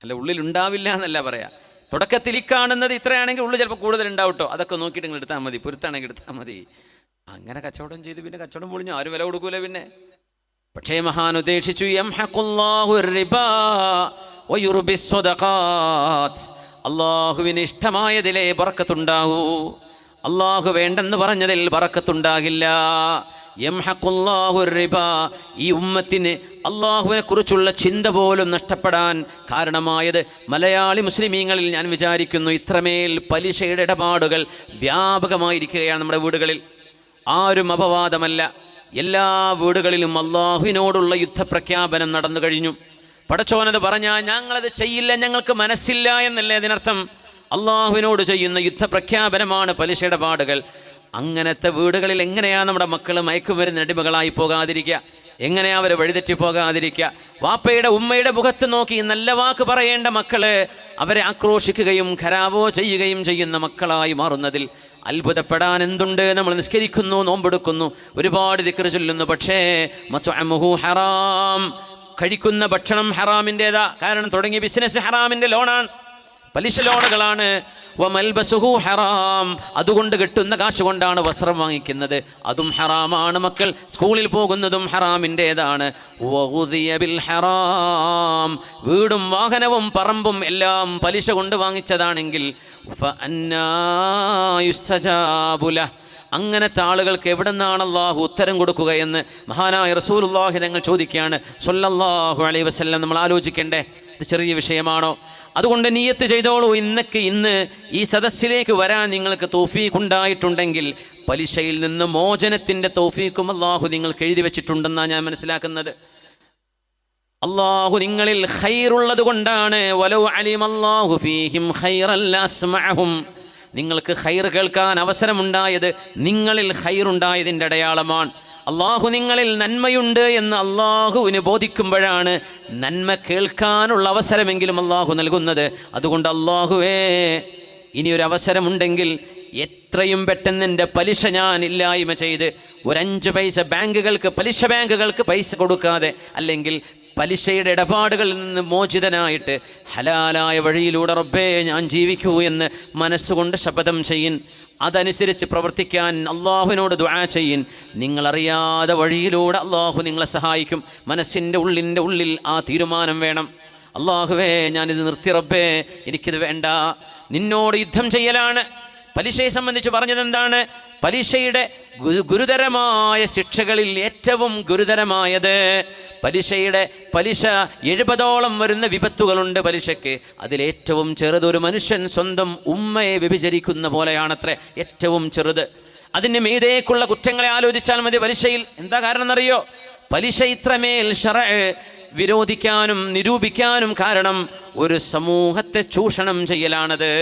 അല്ല, ഉള്ളിലുണ്ടാവില്ല എന്നല്ല പറയാം. തുടക്കത്തിൽ ഈ കാണുന്നത് ഇത്രയാണെങ്കിൽ ഉള്ളിൽ ചിലപ്പോൾ കൂടുതൽ ഉണ്ടാവും കേട്ടോ, അതൊക്കെ നോക്കിയിട്ട് നിങ്ങൾ എടുത്താൽ മതി, പൊരുത്താണെങ്കിൽ എടുത്താൽ മതി. അങ്ങനെ കച്ചവടം ചെയ്ത് പിന്നെ കച്ചവടം പൊളിഞ്ഞു, ആരും വില കൊടുക്കൂല പിന്നെ. പക്ഷേ മഹാൻ ഉദ്ദേശിച്ചു, യംഹഖുല്ലാഹു റിബാ വയുർബിസ് സ്വദഖാത്ത്, അല്ലാഹുവിന് ഇഷ്ടമായതിലേ ബറക്കത്തുണ്ടാവൂ, അല്ലാഹു വേണ്ടെന്ന് പറഞ്ഞതിൽ ബറക്കത്തുണ്ടാകില്ല. യംഹഖുല്ലാഹു റിബാ, ഈ ഉമ്മത്തിന് അല്ലാഹുവിനെ കുറിച്ചുള്ള ചിന്ത പോലും നഷ്ടപ്പെടാൻ കാരണമായത് മലയാളി മുസ്ലിമീങ്ങളിൽ ഞാൻ വിചാരിക്കുന്നു ഇത്രമേൽ പലിശയുടെ ഇടപാടുകൾ വ്യാപകമായിരിക്കുകയാണ് നമ്മുടെ വീടുകളിൽ. ആരും അപവാദമല്ല, എല്ലാ വീടുകളിലും അല്ലാഹുവിനോടുള്ള യുദ്ധപ്രഖ്യാപനം നടന്നു കഴിഞ്ഞു. പടച്ചോനത് പറഞ്ഞാൽ ഞങ്ങളത് ചെയ്യില്ല, ഞങ്ങൾക്ക് മനസ്സില്ല എന്നല്ലേ അതിനർത്ഥം. അള്ളാഹുവിനോട് ചെയ്യുന്ന യുദ്ധപ്രഖ്യാപനമാണ് പലിശ ഇടപാടുകൾ. അങ്ങനത്തെ വീടുകളിൽ എങ്ങനെയാണ് നമ്മുടെ മക്കൾ മയക്കുമരുന്ന് അടിമകളായി പോകാതിരിക്കുക? എങ്ങനെയാ അവർ വഴിതെറ്റി പോകാതിരിക്കുക? വാപ്പയുടെ ഉമ്മയുടെ മുഖത്ത് നോക്കി നല്ല വാക്ക് പറയേണ്ട മക്കള് അവരെ ആക്രോശിക്കുകയും ഖരാവോ ചെയ്യുകയും ചെയ്യുന്ന മക്കളായി മാറുന്നതിൽ അത്ഭുതപ്പെടാൻ എന്തുണ്ട്? നമ്മൾ നിസ്കരിക്കുന്നു, നോമ്പെടുക്കുന്നു, ഒരുപാട് ദിക്ർ ചൊല്ലുന്നു, പക്ഷേ മത്അമുഹു ഹറാം, കഴിക്കുന്ന ഭക്ഷണം ഹറാമിൻ്റെതാ. കാരണം തുടങ്ങിയ ബിസിനസ് ഹറാമിൻ്റെ ലോണാണ്, പലിശ ലോണുകളാണ്. വമൽബസുഹു ഹറാം, അതുകൊണ്ട് കിട്ടുന്ന കാശ് കൊണ്ടാണ് വസ്ത്രം വാങ്ങിക്കുന്നത്, അതും ഹറാമാണ്. മക്കൾ സ്കൂളിൽ പോകുന്നതും ഹറാമിൻ്റെതാണ്. വഗുദിയ ബിൽ ഹറാം, വീടും വാഹനവും പറമ്പും എല്ലാം പലിശ കൊണ്ട് വാങ്ങിച്ചതാണെങ്കിൽ ഫഅന്നാ യുസ്തജാബു ലഹ്, അങ്ങനത്തെ ആളുകൾക്ക് എവിടെ നിന്നാണ് അള്ളാഹു ഉത്തരം കൊടുക്കുകയെന്ന് മഹാനായ റസൂലുള്ളാഹി തങ്ങൾ ചോദിക്കുകയാണ് സ്വല്ലല്ലാഹു അലൈഹി വസല്ലം. നമ്മൾ ആലോചിക്കണ്ടേ, ഇത് ചെറിയ വിഷയമാണോ? അതുകൊണ്ട് നിയ്യത്ത് ചെയ്തോളൂ, ഇന്ന് ഈ സദസ്സിലേക്ക് വരാൻ നിങ്ങൾക്ക് തൗഫീഖ് ഉണ്ടായിട്ടുണ്ടെങ്കിൽ പലിശയിൽ നിന്ന് മോചനത്തിൻ്റെ തൗഫീഖും അള്ളാഹു നിങ്ങൾക്ക് എഴുതി വെച്ചിട്ടുണ്ടെന്നാണ് ഞാൻ മനസ്സിലാക്കുന്നത്. അള്ളാഹു നിങ്ങളിൽ ഖൈറുള്ളത് കൊണ്ടാണ്. വലൗ അലിമല്ലാഹു ഫീഹിം ഖൈറൻ ലഅസ്മഅഹും, നിങ്ങൾക്ക് ഖൈർ കേൾക്കാൻ അവസരമുണ്ടായത് നിങ്ങളിൽ ഖൈറുണ്ടായതിൻ്റെ അടയാളമാണ്. അള്ളാഹു നിങ്ങളിൽ നന്മയുണ്ട് എന്ന് അള്ളാഹുവിന് ബോധിക്കുമ്പോഴാണ് നന്മ കേൾക്കാനുള്ള അവസരമെങ്കിലും അള്ളാഹു നൽകുന്നത്. അതുകൊണ്ട് അള്ളാഹുവേ, ഇനിയൊരു അവസരമുണ്ടെങ്കിൽ എത്രയും പെട്ടെന്ന് എൻ്റെ പലിശ ഞാൻ ഇല്ലായ്മ ചെയ്ത് ഒരു 5 പൈസ ബാങ്കുകൾക്ക്, പലിശ ബാങ്കുകൾക്ക് പൈസ കൊടുക്കാതെ, അല്ലെങ്കിൽ പലിശയുടെ ഇടപാടുകളിൽ നിന്ന് മോചിതനായിട്ട് ഹലാലായ വഴിയിലൂടെ റബ്ബേ ഞാൻ ജീവിക്കൂ എന്ന് മനസ്സുകൊണ്ട് ശപഥം ചെയ്യിൻ. അതനുസരിച്ച് പ്രവർത്തിക്കാൻ അള്ളാഹുവിനോട് ദുആ ചെയ്യിൻ. നിങ്ങളറിയാതെ വഴിയിലൂടെ അള്ളാഹു നിങ്ങളെ സഹായിക്കും. മനസ്സിൻ്റെ ഉള്ളിൽ ആ തീരുമാനം വേണം. അള്ളാഹുവേ, ഞാനിത് നിർത്തി റബ്ബേ, എനിക്കിത് വേണ്ട. നിന്നോട് യുദ്ധം ചെയ്യലാണ്. പലിശയെ സംബന്ധിച്ച് പറഞ്ഞത് എന്താണ്? പലിശയുടെ ഗുരുതരമായ ശിക്ഷകളിൽ ഏറ്റവും ഗുരുതരമായത് പലിശ 70ഓളം വരുന്ന വിപത്തുകളുണ്ട് പലിശയ്ക്ക്. അതിലേറ്റവും ചെറുതൊരു മനുഷ്യൻ സ്വന്തം ഉമ്മയെ വ്യഭിചരിക്കുന്ന പോലെയാണത്രേ ഏറ്റവും ചെറുത്. അതിന് മീതേക്കുള്ള കുറ്റങ്ങളെ ആലോചിച്ചാൽ മതി. പലിശയിൽ എന്താ കാരണം എന്നറിയോ? പലിശ ഇത്രമേൽ ശർഅ് വിരോധിക്കാനും നിരൂപിക്കാനും കാരണം ഒരു സമൂഹത്തെ ചൂഷണം ചെയ്യലാണത്.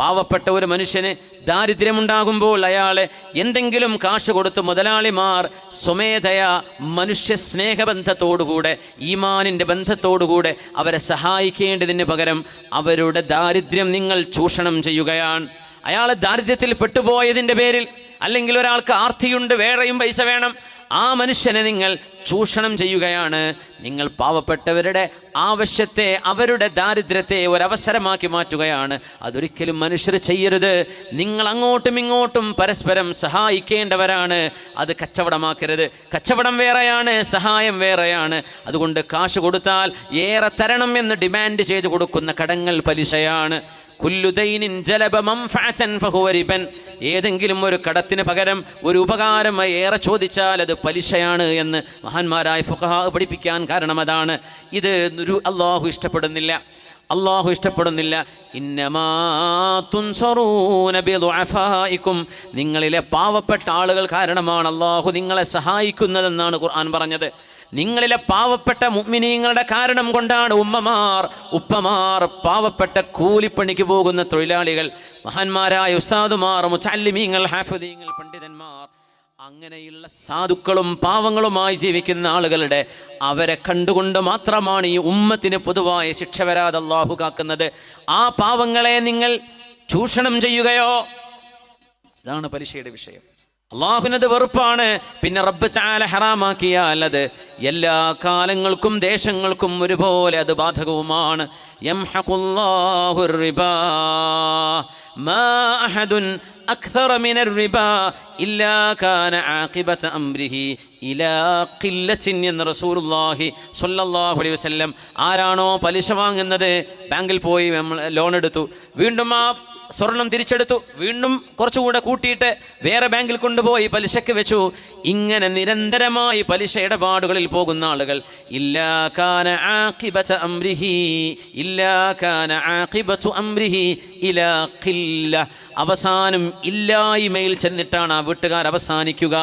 പാവപ്പെട്ട ഒരു മനുഷ്യന് ദാരിദ്ര്യമുണ്ടാകുമ്പോൾ അയാളെ എന്തെങ്കിലും കാശ് കൊടുത്ത് മുതലാളിമാർ സ്വമേധയാ മനുഷ്യ സ്നേഹബന്ധത്തോടുകൂടെ, ഈമാനിൻ്റെ ബന്ധത്തോടുകൂടെ അവരെ സഹായിക്കേണ്ടതിന് പകരം അവരുടെ ദാരിദ്ര്യം നിങ്ങൾ ചൂഷണം ചെയ്യുകയാണ്. അയാൾ ദാരിദ്ര്യത്തിൽ പെട്ടുപോയതിൻ്റെ പേരിൽ, അല്ലെങ്കിൽ ഒരാൾക്ക് ആർത്തിയുണ്ട്, വേറെയും പൈസ വേണം, ആ മനുഷ്യനെ നിങ്ങൾ ചൂഷണം ചെയ്യുകയാണ്. നിങ്ങൾ പാവപ്പെട്ടവരുടെ ആവശ്യത്തെ, അവരുടെ ദാരിദ്ര്യത്തെ ഒരവസരമാക്കി മാറ്റുകയാണ്. അതൊരിക്കലും മനുഷ്യർ ചെയ്യരുത്. നിങ്ങൾ അങ്ങോട്ടും ഇങ്ങോട്ടും പരസ്പരം സഹായിക്കേണ്ടവരാണ്. അത് കച്ചവടമാക്കരുത്. കച്ചവടം വേറെയാണ്, സഹായം വേറെയാണ്. അതുകൊണ്ട് കാശ് കൊടുത്താൽ ഏറെ തരണം എന്ന് ഡിമാൻഡ് ചെയ്ത് കൊടുക്കുന്ന കടങ്ങൾ പലിശയാണ്. കുല്ലുദൈനിൻ ജലബ മൻഫഅതൻ ഫഹുവ റിബൻ, ഏതെങ്കിലും ഒരു കടത്തിന് പകരം ഒരു ഉപകാരം ഏറെ ചോദിച്ചാൽ അത് പലിശയാണ് എന്ന് മഹാന്മാരായ ഫുഖഹാ പഠിപ്പിക്കാൻ കാരണം അതാണ്. ഇത് അള്ളാഹു ഇഷ്ടപ്പെടുന്നില്ല. ഇന്നമാ തുൻസറൂന ബിദുഅഫായിക്കും, നിങ്ങളിലെ പാവപ്പെട്ട ആളുകൾ കാരണമാണ് അള്ളാഹു നിങ്ങളെ സഹായിക്കുന്നതെന്നാണ് ഖുർആൻ പറഞ്ഞത്. നിങ്ങളിലെ പാവപ്പെട്ട മുഅ്മിനീങ്ങളുടെ കാരണം കൊണ്ടാണ് ഉപ്പമാർ, പാവപ്പെട്ട കൂലിപ്പണിക്ക് പോകുന്ന തൊഴിലാളികൾ, മഹാന്മാരായ ഉസ്താദുമാർ, മുതഅല്ലിമീങ്ങൾ, ഹാഫിദീങ്ങൾ, പണ്ഡിതന്മാർ, അങ്ങനെയുള്ള സാധുക്കളും പാവങ്ങളുമായി ജീവിക്കുന്ന ആളുകളുടെ അവരെ കണ്ടുകൊണ്ട് മാത്രമാണ് ഈ ഉമ്മത്തിന് പൊതുവായ ശിക്ഷ വരാതെ അല്ലാഹു കാക്കുന്നത്. ആ പാവങ്ങളെ നിങ്ങൾ ചൂഷണം ചെയ്യുകയോ, ഇതാണ് പലിശയുടെ വിഷയം. അള്ളാഹുവിനത് വെറുപ്പാണ്. പിന്നെ റബ്ബ് തആല ഹറാമാക്കിയാൽ അത് എല്ലാ കാലങ്ങൾക്കും ദേശങ്ങൾക്കും ഒരുപോലെ അത് ബാധകവുമാണ്. യംഹഖുല്ലാഹു റിബാ മാ അഹദുൻ അക്സറ മിനർ റിബാ ഇല്ലാ കാന ആഖിബത അംരിഹി ഇലാ ഖില്ലത്തിൻ എന്ന് റസൂലുള്ളാഹി സ്വല്ലല്ലാഹു അലൈഹി വസല്ലം. ആരാണോ പലിശ വാങ്ങുന്നത്, ബാങ്കിൽ പോയി ലോൺ എടുത്തു, വീണ്ടും ആ സ്വർണം തിരിച്ചെടുത്തു, വീണ്ടും കുറച്ചുകൂടെ കൂട്ടിയിട്ട് വേറെ ബാങ്കിൽ കൊണ്ടുപോയി പലിശക്ക് വെച്ചു, ഇങ്ങനെ നിരന്തരമായി പലിശ ഇടപാടുകളിൽ പോകുന്ന ആളുകൾ ഇല്ലാ കാന ആഖിബത അംരിഹി ഇലാ ഖില്ല, അവസാനം ഇല്ലായ്മയിൽ ചെന്നിട്ടാണ് ആ വീട്ടുകാർ അവസാനിക്കുക.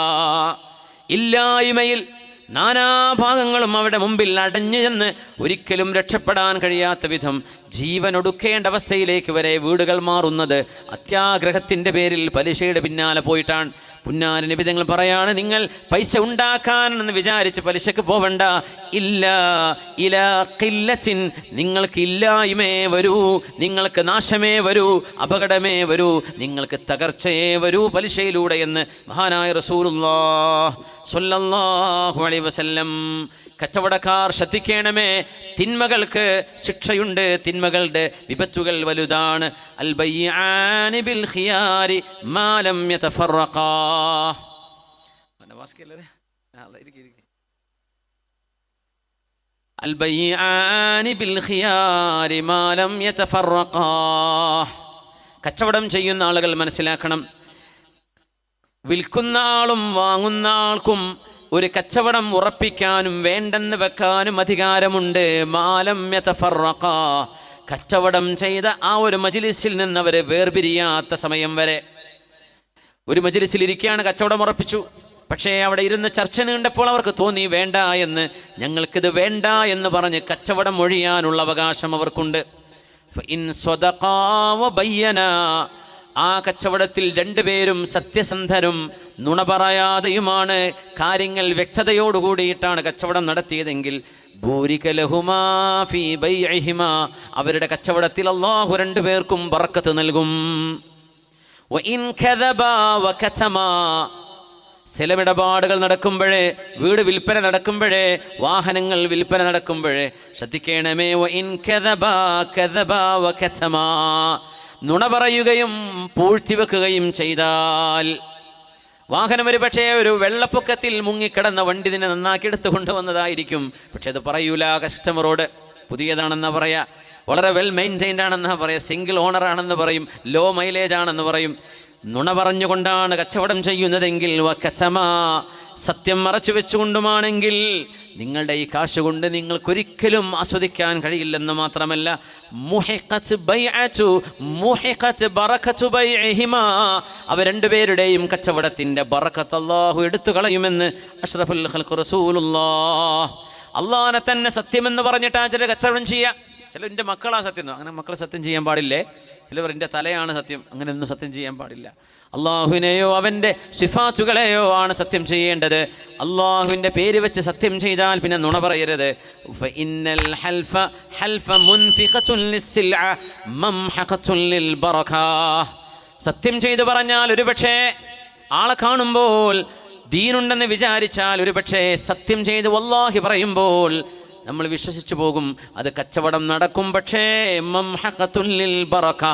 ഇല്ലായ്മയിൽ നാനാഭാഗങ്ങളും അവിടെ മുമ്പിൽ അടഞ്ഞു ചെന്ന് ഒരിക്കലും രക്ഷപ്പെടാൻ കഴിയാത്ത വിധം ജീവനൊടുക്കേണ്ട അവസ്ഥയിലേക്ക് വരെ വീടുകൾ മാറുന്നത് അത്യാഗ്രഹത്തിൻ്റെ പേരിൽ പലിശയുടെ പിന്നാലെ പോയിട്ടാണ്. പുന്നാര നബി തങ്ങൾ പറയാണ്, നിങ്ങൾ പൈസ ഉണ്ടാക്കാനെന്ന് വിചാരിച്ച് പലിശക്ക് പോവണ്ട. ഇലാ ഖില്ലത്തിൻ, നിങ്ങൾക്ക് ഇല്ലായ്മേ വരൂ, നിങ്ങൾക്ക് നാശമേ വരൂ, അപകടമേ വരൂ, നിങ്ങൾക്ക് തകർച്ചയേ വരൂ പലിശയിലൂടെ എന്ന് മഹാനായ റസൂലുള്ളാഹി സ്വല്ലല്ലാഹു അലൈഹി വസല്ലം. കച്ചവടക്കാർ ശ്രദ്ധിക്കണമേ, തിന്മകൾക്ക് ശിക്ഷയുണ്ട്, തിന്മകളുടെ വിപത്തുകൾ വലുതാണ്. അൽ ബയ്യാനി ബിൽ ഖിയാരി മാ ലം യതഫറഖാ. അൽ ബയ്യാനി ബിൽ ഖിയാരി മാ ലം യതഫറഖാ. കച്ചവടം ചെയ്യുന്ന ആളുകൾ മനസ്സിലാക്കണം, വിൽക്കുന്ന ആളും വാങ്ങുന്ന ആൾക്കും ഒരു കച്ചവടം ഉറപ്പിക്കാനും വേണ്ടെന്ന് വെക്കാനും അധികാരമുണ്ട്. മാലം യതഫറഖാ, കച്ചവടം ചെയ്ത ആ ഒരു മജ്ലിസിൽ നിന്ന് അവർ വേർപിരിയാത്ത സമയം വരെ. ഒരു മജ്ലിസിൽ ഇരിക്കുകയാണ്, കച്ചവടം ഉറപ്പിച്ചു, പക്ഷേ അവിടെ ഇരുന്ന് ചർച്ച നീണ്ടപ്പോൾ അവർക്ക് തോന്നി വേണ്ട എന്ന്. ഞങ്ങൾക്കിത് വേണ്ട എന്ന് പറഞ്ഞ് കച്ചവടം ഒഴിയാനുള്ള അവകാശം അവർക്കുണ്ട്. ഫഇൻ സ്വദഖാ വബയ്യനാ, ആ കച്ചവടത്തിൽ രണ്ടുപേരും സത്യസന്ധരും നുണ പറയാതെയുമാണ്, കാര്യങ്ങൾ വ്യക്തതയോടുകൂടിയിട്ടാണ് കച്ചവടം നടത്തിയതെങ്കിൽ ബൂരിക ലഹുമാ ഫീ ബൈഇഹിമാ, അവരുടെ കച്ചവടത്തിൽ അല്ലാഹു രണ്ടുപേർക്കും ബറക്കത്ത് നൽകും. വഇൻ കദബാ വകതമാ, സ്ഥലമിടപാടുകൾ നടക്കുമ്പോഴേ, വീട് വിൽപ്പന നടക്കുമ്പോഴേ, വാഹനങ്ങൾ വിൽപ്പന നടക്കുമ്പോഴേ ശ്രദ്ധിക്കണമേ. വഇൻ കദബാ കദബാ വകതമാ, നുണ പറയുകയും പൂഴ്ത്തിവെക്കുകയും ചെയ്താൽ, വാഹനം ഒരു പക്ഷേ ഒരു വെള്ളപ്പൊക്കത്തിൽ മുങ്ങിക്കിടന്ന വണ്ടി തന്നെ നന്നാക്കി എടുത്തു കൊണ്ടുവന്നതായിരിക്കും, പക്ഷെ അത് പറയൂല കസ്റ്റമറോട്. പുതിയതാണെന്നാ പറയാ, വളരെ വെൽ മെയിൻറ്റൈൻഡ് ആണെന്നാ പറയാ, സിംഗിൾ ഓണർ ആണെന്ന് പറയും, ലോ മൈലേജ് ആണെന്ന് പറയും. നുണ പറഞ്ഞുകൊണ്ടാണ് കച്ചവടം ചെയ്യുന്നതെങ്കിൽ വകതമാ, സത്യം മറച്ചു വെച്ചുകൊണ്ടുമാണെങ്കിൽ നിങ്ങളുടെ ഈ കാശ് കൊണ്ട് നിങ്ങൾക്കൊരിക്കലും ആസ്വദിക്കാൻ കഴിയില്ലെന്ന് മാത്രമല്ല, മുഹിഖത്ത് ബൈഅതു മുഹിഖത്ത് ബറകതു ബൈഇഹിമാ, അവ രണ്ടുപേരുടെയും കച്ചവടത്തിന്റെ ബറക്കത്ത് അല്ലാഹു എടുത്തു കളയുമെന്ന് അഷ്റഫുൽ ഖൽഖ് റസൂലുള്ളാഹ്. അള്ളാഹനെ തന്നെ സത്യമെന്ന് പറഞ്ഞിട്ടാ ചില കച്ചവടം ചെയ്യുക. ചിലർ എൻ്റെ മക്കളാ സത്യം, അങ്ങനെ മക്കൾ സത്യം ചെയ്യാൻ പാടില്ലേ. ചിലവർ എൻ്റെ തലയാണ് സത്യം, അങ്ങനെയൊന്നും സത്യം ചെയ്യാൻ പാടില്ല. അള്ളാഹുവിനെയോ അവൻ്റെ സിഫാത്തുകളെയോ ആണ് സത്യം ചെയ്യേണ്ടത്. അള്ളാഹുവിൻ്റെ പേര് വെച്ച് സത്യം ചെയ്താൽ പിന്നെ നുണ പറയരുത്. ഫഇന്നൽ ഹൽഫ ഹൽഫ മുൻഫിഖത്തുൻ ലിസ്സിൽഅ മംഹഖത്തുൻ ലിൽബറകാ, സത്യം ചെയ്തു പറഞ്ഞാൽ ഒരുപക്ഷേ ആളെ കാണുമ്പോൾ ദീനുണ്ടെന്ന് വിചാരിച്ചാൽ ഒരുപക്ഷേ സത്യം ചെയ്ത് വല്ലാഹി പറയുമ്പോൾ നമ്മൾ വിശ്വസിച്ചു പോകും, അത് കച്ചവടം നടക്കും. പക്ഷേ മംഹഖത്തുൻ ലിൽബറകാ,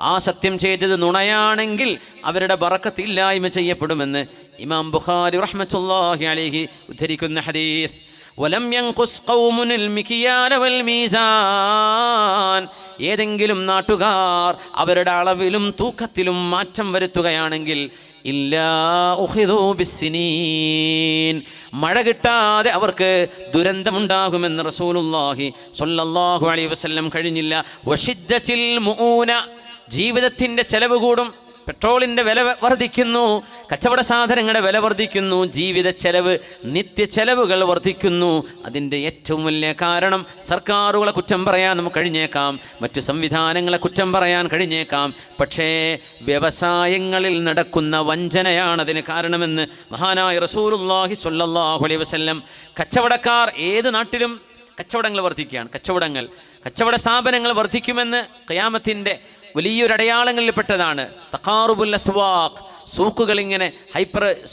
ആ സത്യം ചെയ്തത് നുണയാണെങ്കിൽ അവരുടെ ബറക്കത്ത് ഇല്ലായ്മ ചെയ്യപ്പെടുമെന്ന് ഇമാം ബുഖാരി റഹ്മത്തുള്ളാഹി അലൈഹി ഉദ്ധരിക്കുന്ന ഹദീസ്. വലം യൻഖുസ് ഖൗമുൽ മിക്യാല വൽ മീസാൻ, ഏതെങ്കിലും നാട്ടുകാർ അവരുടെ അളവിലും തൂക്കത്തിലും മാറ്റം വരുത്തുകയാണെങ്കിൽ ഇല്ലാ ഉഖിദൂ ബിസ്സിനീൻ, മഴ കിട്ടാതെ അവർക്ക് ദുരന്തമുണ്ടാകുമെന്ന് റസൂലുള്ളാഹി സ്വല്ലല്ലാഹു അലൈഹി വസല്ലം കഴിഞ്ഞില്ല. വശിദ്ദത്തിൽ മുഊന, ജീവിതത്തിൻ്റെ ചെലവ് കൂടും, പെട്രോളിൻ്റെ വില വർദ്ധിക്കുന്നു, കച്ചവട സാധനങ്ങളുടെ വില വർദ്ധിക്കുന്നു, ജീവിത ചെലവ്, നിത്യ ചെലവുകൾ വർദ്ധിക്കുന്നു. അതിൻ്റെ ഏറ്റവും വലിയ കാരണം സർക്കാരുകളെ കുറ്റം പറയാൻ നമുക്ക് കഴിഞ്ഞേക്കാം, മറ്റു സംവിധാനങ്ങളെ കുറ്റം പറയാൻ കഴിഞ്ഞേക്കാം, പക്ഷേ വ്യവസായങ്ങളിൽ നടക്കുന്ന വഞ്ചനയാണ് അതിന് കാരണമെന്ന് മഹാനായ റസൂലുള്ളാഹി സ്വല്ലല്ലാഹു അലൈഹി വസല്ലം. കച്ചവടക്കാർ ഏത് നാട്ടിലും കച്ചവടങ്ങൾ വർദ്ധിക്കുകയാണ്, കച്ചവട സ്ഥാപനങ്ങൾ വർദ്ധിക്കുമെന്ന് ഖിയാമത്തിൻ്റെ വലിയൊരു അടയാളങ്ങളിൽപ്പെട്ടതാണ്. തഖാറുബുൽ അസ്വാഖ്, സൂക്കുകൾ ഇങ്ങനെ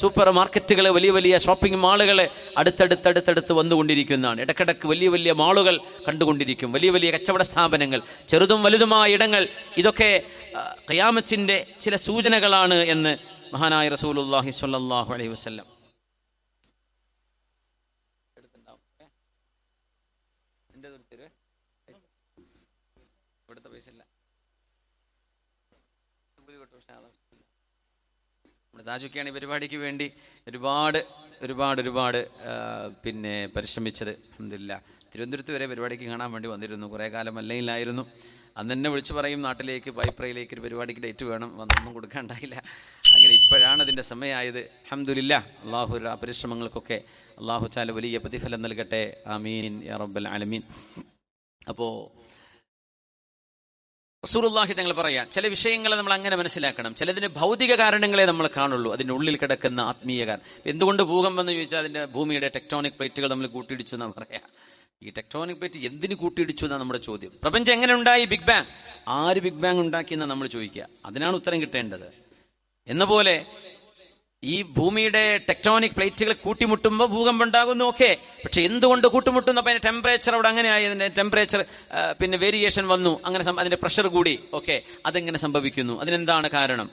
സൂപ്പർ മാർക്കറ്റുകൾ, വലിയ വലിയ ഷോപ്പിംഗ് മാളുകൾ അടുത്തടുത്ത് വന്നുകൊണ്ടിരിക്കുന്നതാണ്. ഇടക്കിടക്ക് വലിയ വലിയ മാളുകൾ കണ്ടുകൊണ്ടിരിക്കും, വലിയ വലിയ കച്ചവട സ്ഥാപനങ്ങൾ, ചെറുതും വലുതുമായ ഇടങ്ങൾ. ഇതൊക്കെ ഖിയാമത്തിൻ്റെ ചില സൂചനകളാണ് എന്ന് മഹാനായ റസൂലുള്ളാഹി സ്വല്ലല്ലാഹു അലൈഹി വസല്ലം. ഇവിടുത്തെ പൈസ ഇല്ല, നമ്മുടെ താജുക്കാണ് ഈ പരിപാടിക്ക് വേണ്ടി ഒരുപാട് പിന്നെ പരിശ്രമിച്ചത്. അൽഹംദുലില്ലാ, തിരുവനന്തപുരത്ത് വരെ പരിപാടിക്ക് കാണാൻ വേണ്ടി വന്നിരുന്നു. കുറേ കാലം അല്ലയിലായിരുന്നു. അന്ന് തന്നെ വിളിച്ചു പറയും, നാട്ടിലേക്ക് പൈപ്രയിലേക്ക് ഒരു പരിപാടിക്ക് ഡേറ്റ് വേണം, വന്നൊന്നും കൊടുക്കാണ്ടായില്ല. അങ്ങനെ ഇപ്പോഴാണ് അതിൻ്റെ സമയമായത്. അൽഹംദുലില്ലാഹ്. അള്ളാഹു ആ പരിശ്രമങ്ങൾക്കൊക്കെ അള്ളാഹു തആല വലിയ പ്രതിഫലം നൽകട്ടെ. ആമീൻ യാ റബ്ബൽ ആലമീൻ. അപ്പോൾ റസൂലുള്ളാഹി തങ്ങൾ പറയാൻ ചില വിഷയങ്ങളെ നമ്മൾ അങ്ങനെ മനസ്സിലാക്കണം. ചിലതിന് ഭൗതിക കാരണങ്ങളെ നമ്മൾ കാണുള്ളൂ, അതിൻ്റെ ഉള്ളിൽ കിടക്കുന്ന ആത്മീയ കാരണം. എന്തുകൊണ്ട് ഭൂകമ്പം എന്ന് ചോദിച്ചാൽ അതിൻ്റെ ഭൂമിയുടെ ടെക്ടോണിക് പ്ലേറ്റുകൾ നമ്മൾ കൂട്ടിയിടിച്ചു എന്നാണ് പറയാം. ഈ ടെക്ടോണിക് പ്ലേറ്റ് എന്തിന് കൂട്ടിയിടിച്ചു എന്നാണ് നമ്മുടെ ചോദ്യം. പ്രപഞ്ചം എങ്ങനെ ഉണ്ടായി? Big bang. ആര് ബിഗ് ബാങ് ഉണ്ടാക്കിയെന്നാണ് നമ്മൾ ചോദിക്കുക. അതിനാണ് ഉത്തരം കിട്ടേണ്ടത്. എന്ന പോലെ ഈ ഭൂമിയുടെ ടെക്ടോണിക് പ്ലേറ്റുകൾ കൂട്ടിമുട്ടുമ്പോൾ ഭൂകമ്പം ഉണ്ടാകുന്നു. ഓക്കെ, പക്ഷെ എന്തുകൊണ്ട് കൂട്ടിമുട്ടുന്നു? അപ്പം അതിന്റെ ടെമ്പറേച്ചർ അവിടെ അങ്ങനെ ആയി, അതിന്റെ ടെമ്പറേച്ചർ പിന്നെ വേരിയേഷൻ വന്നു, അങ്ങനെ അതിന്റെ പ്രഷർ കൂടി. ഓക്കെ, അതെങ്ങനെ സംഭവിക്കുന്നു? അതിനെന്താണ് കാരണം?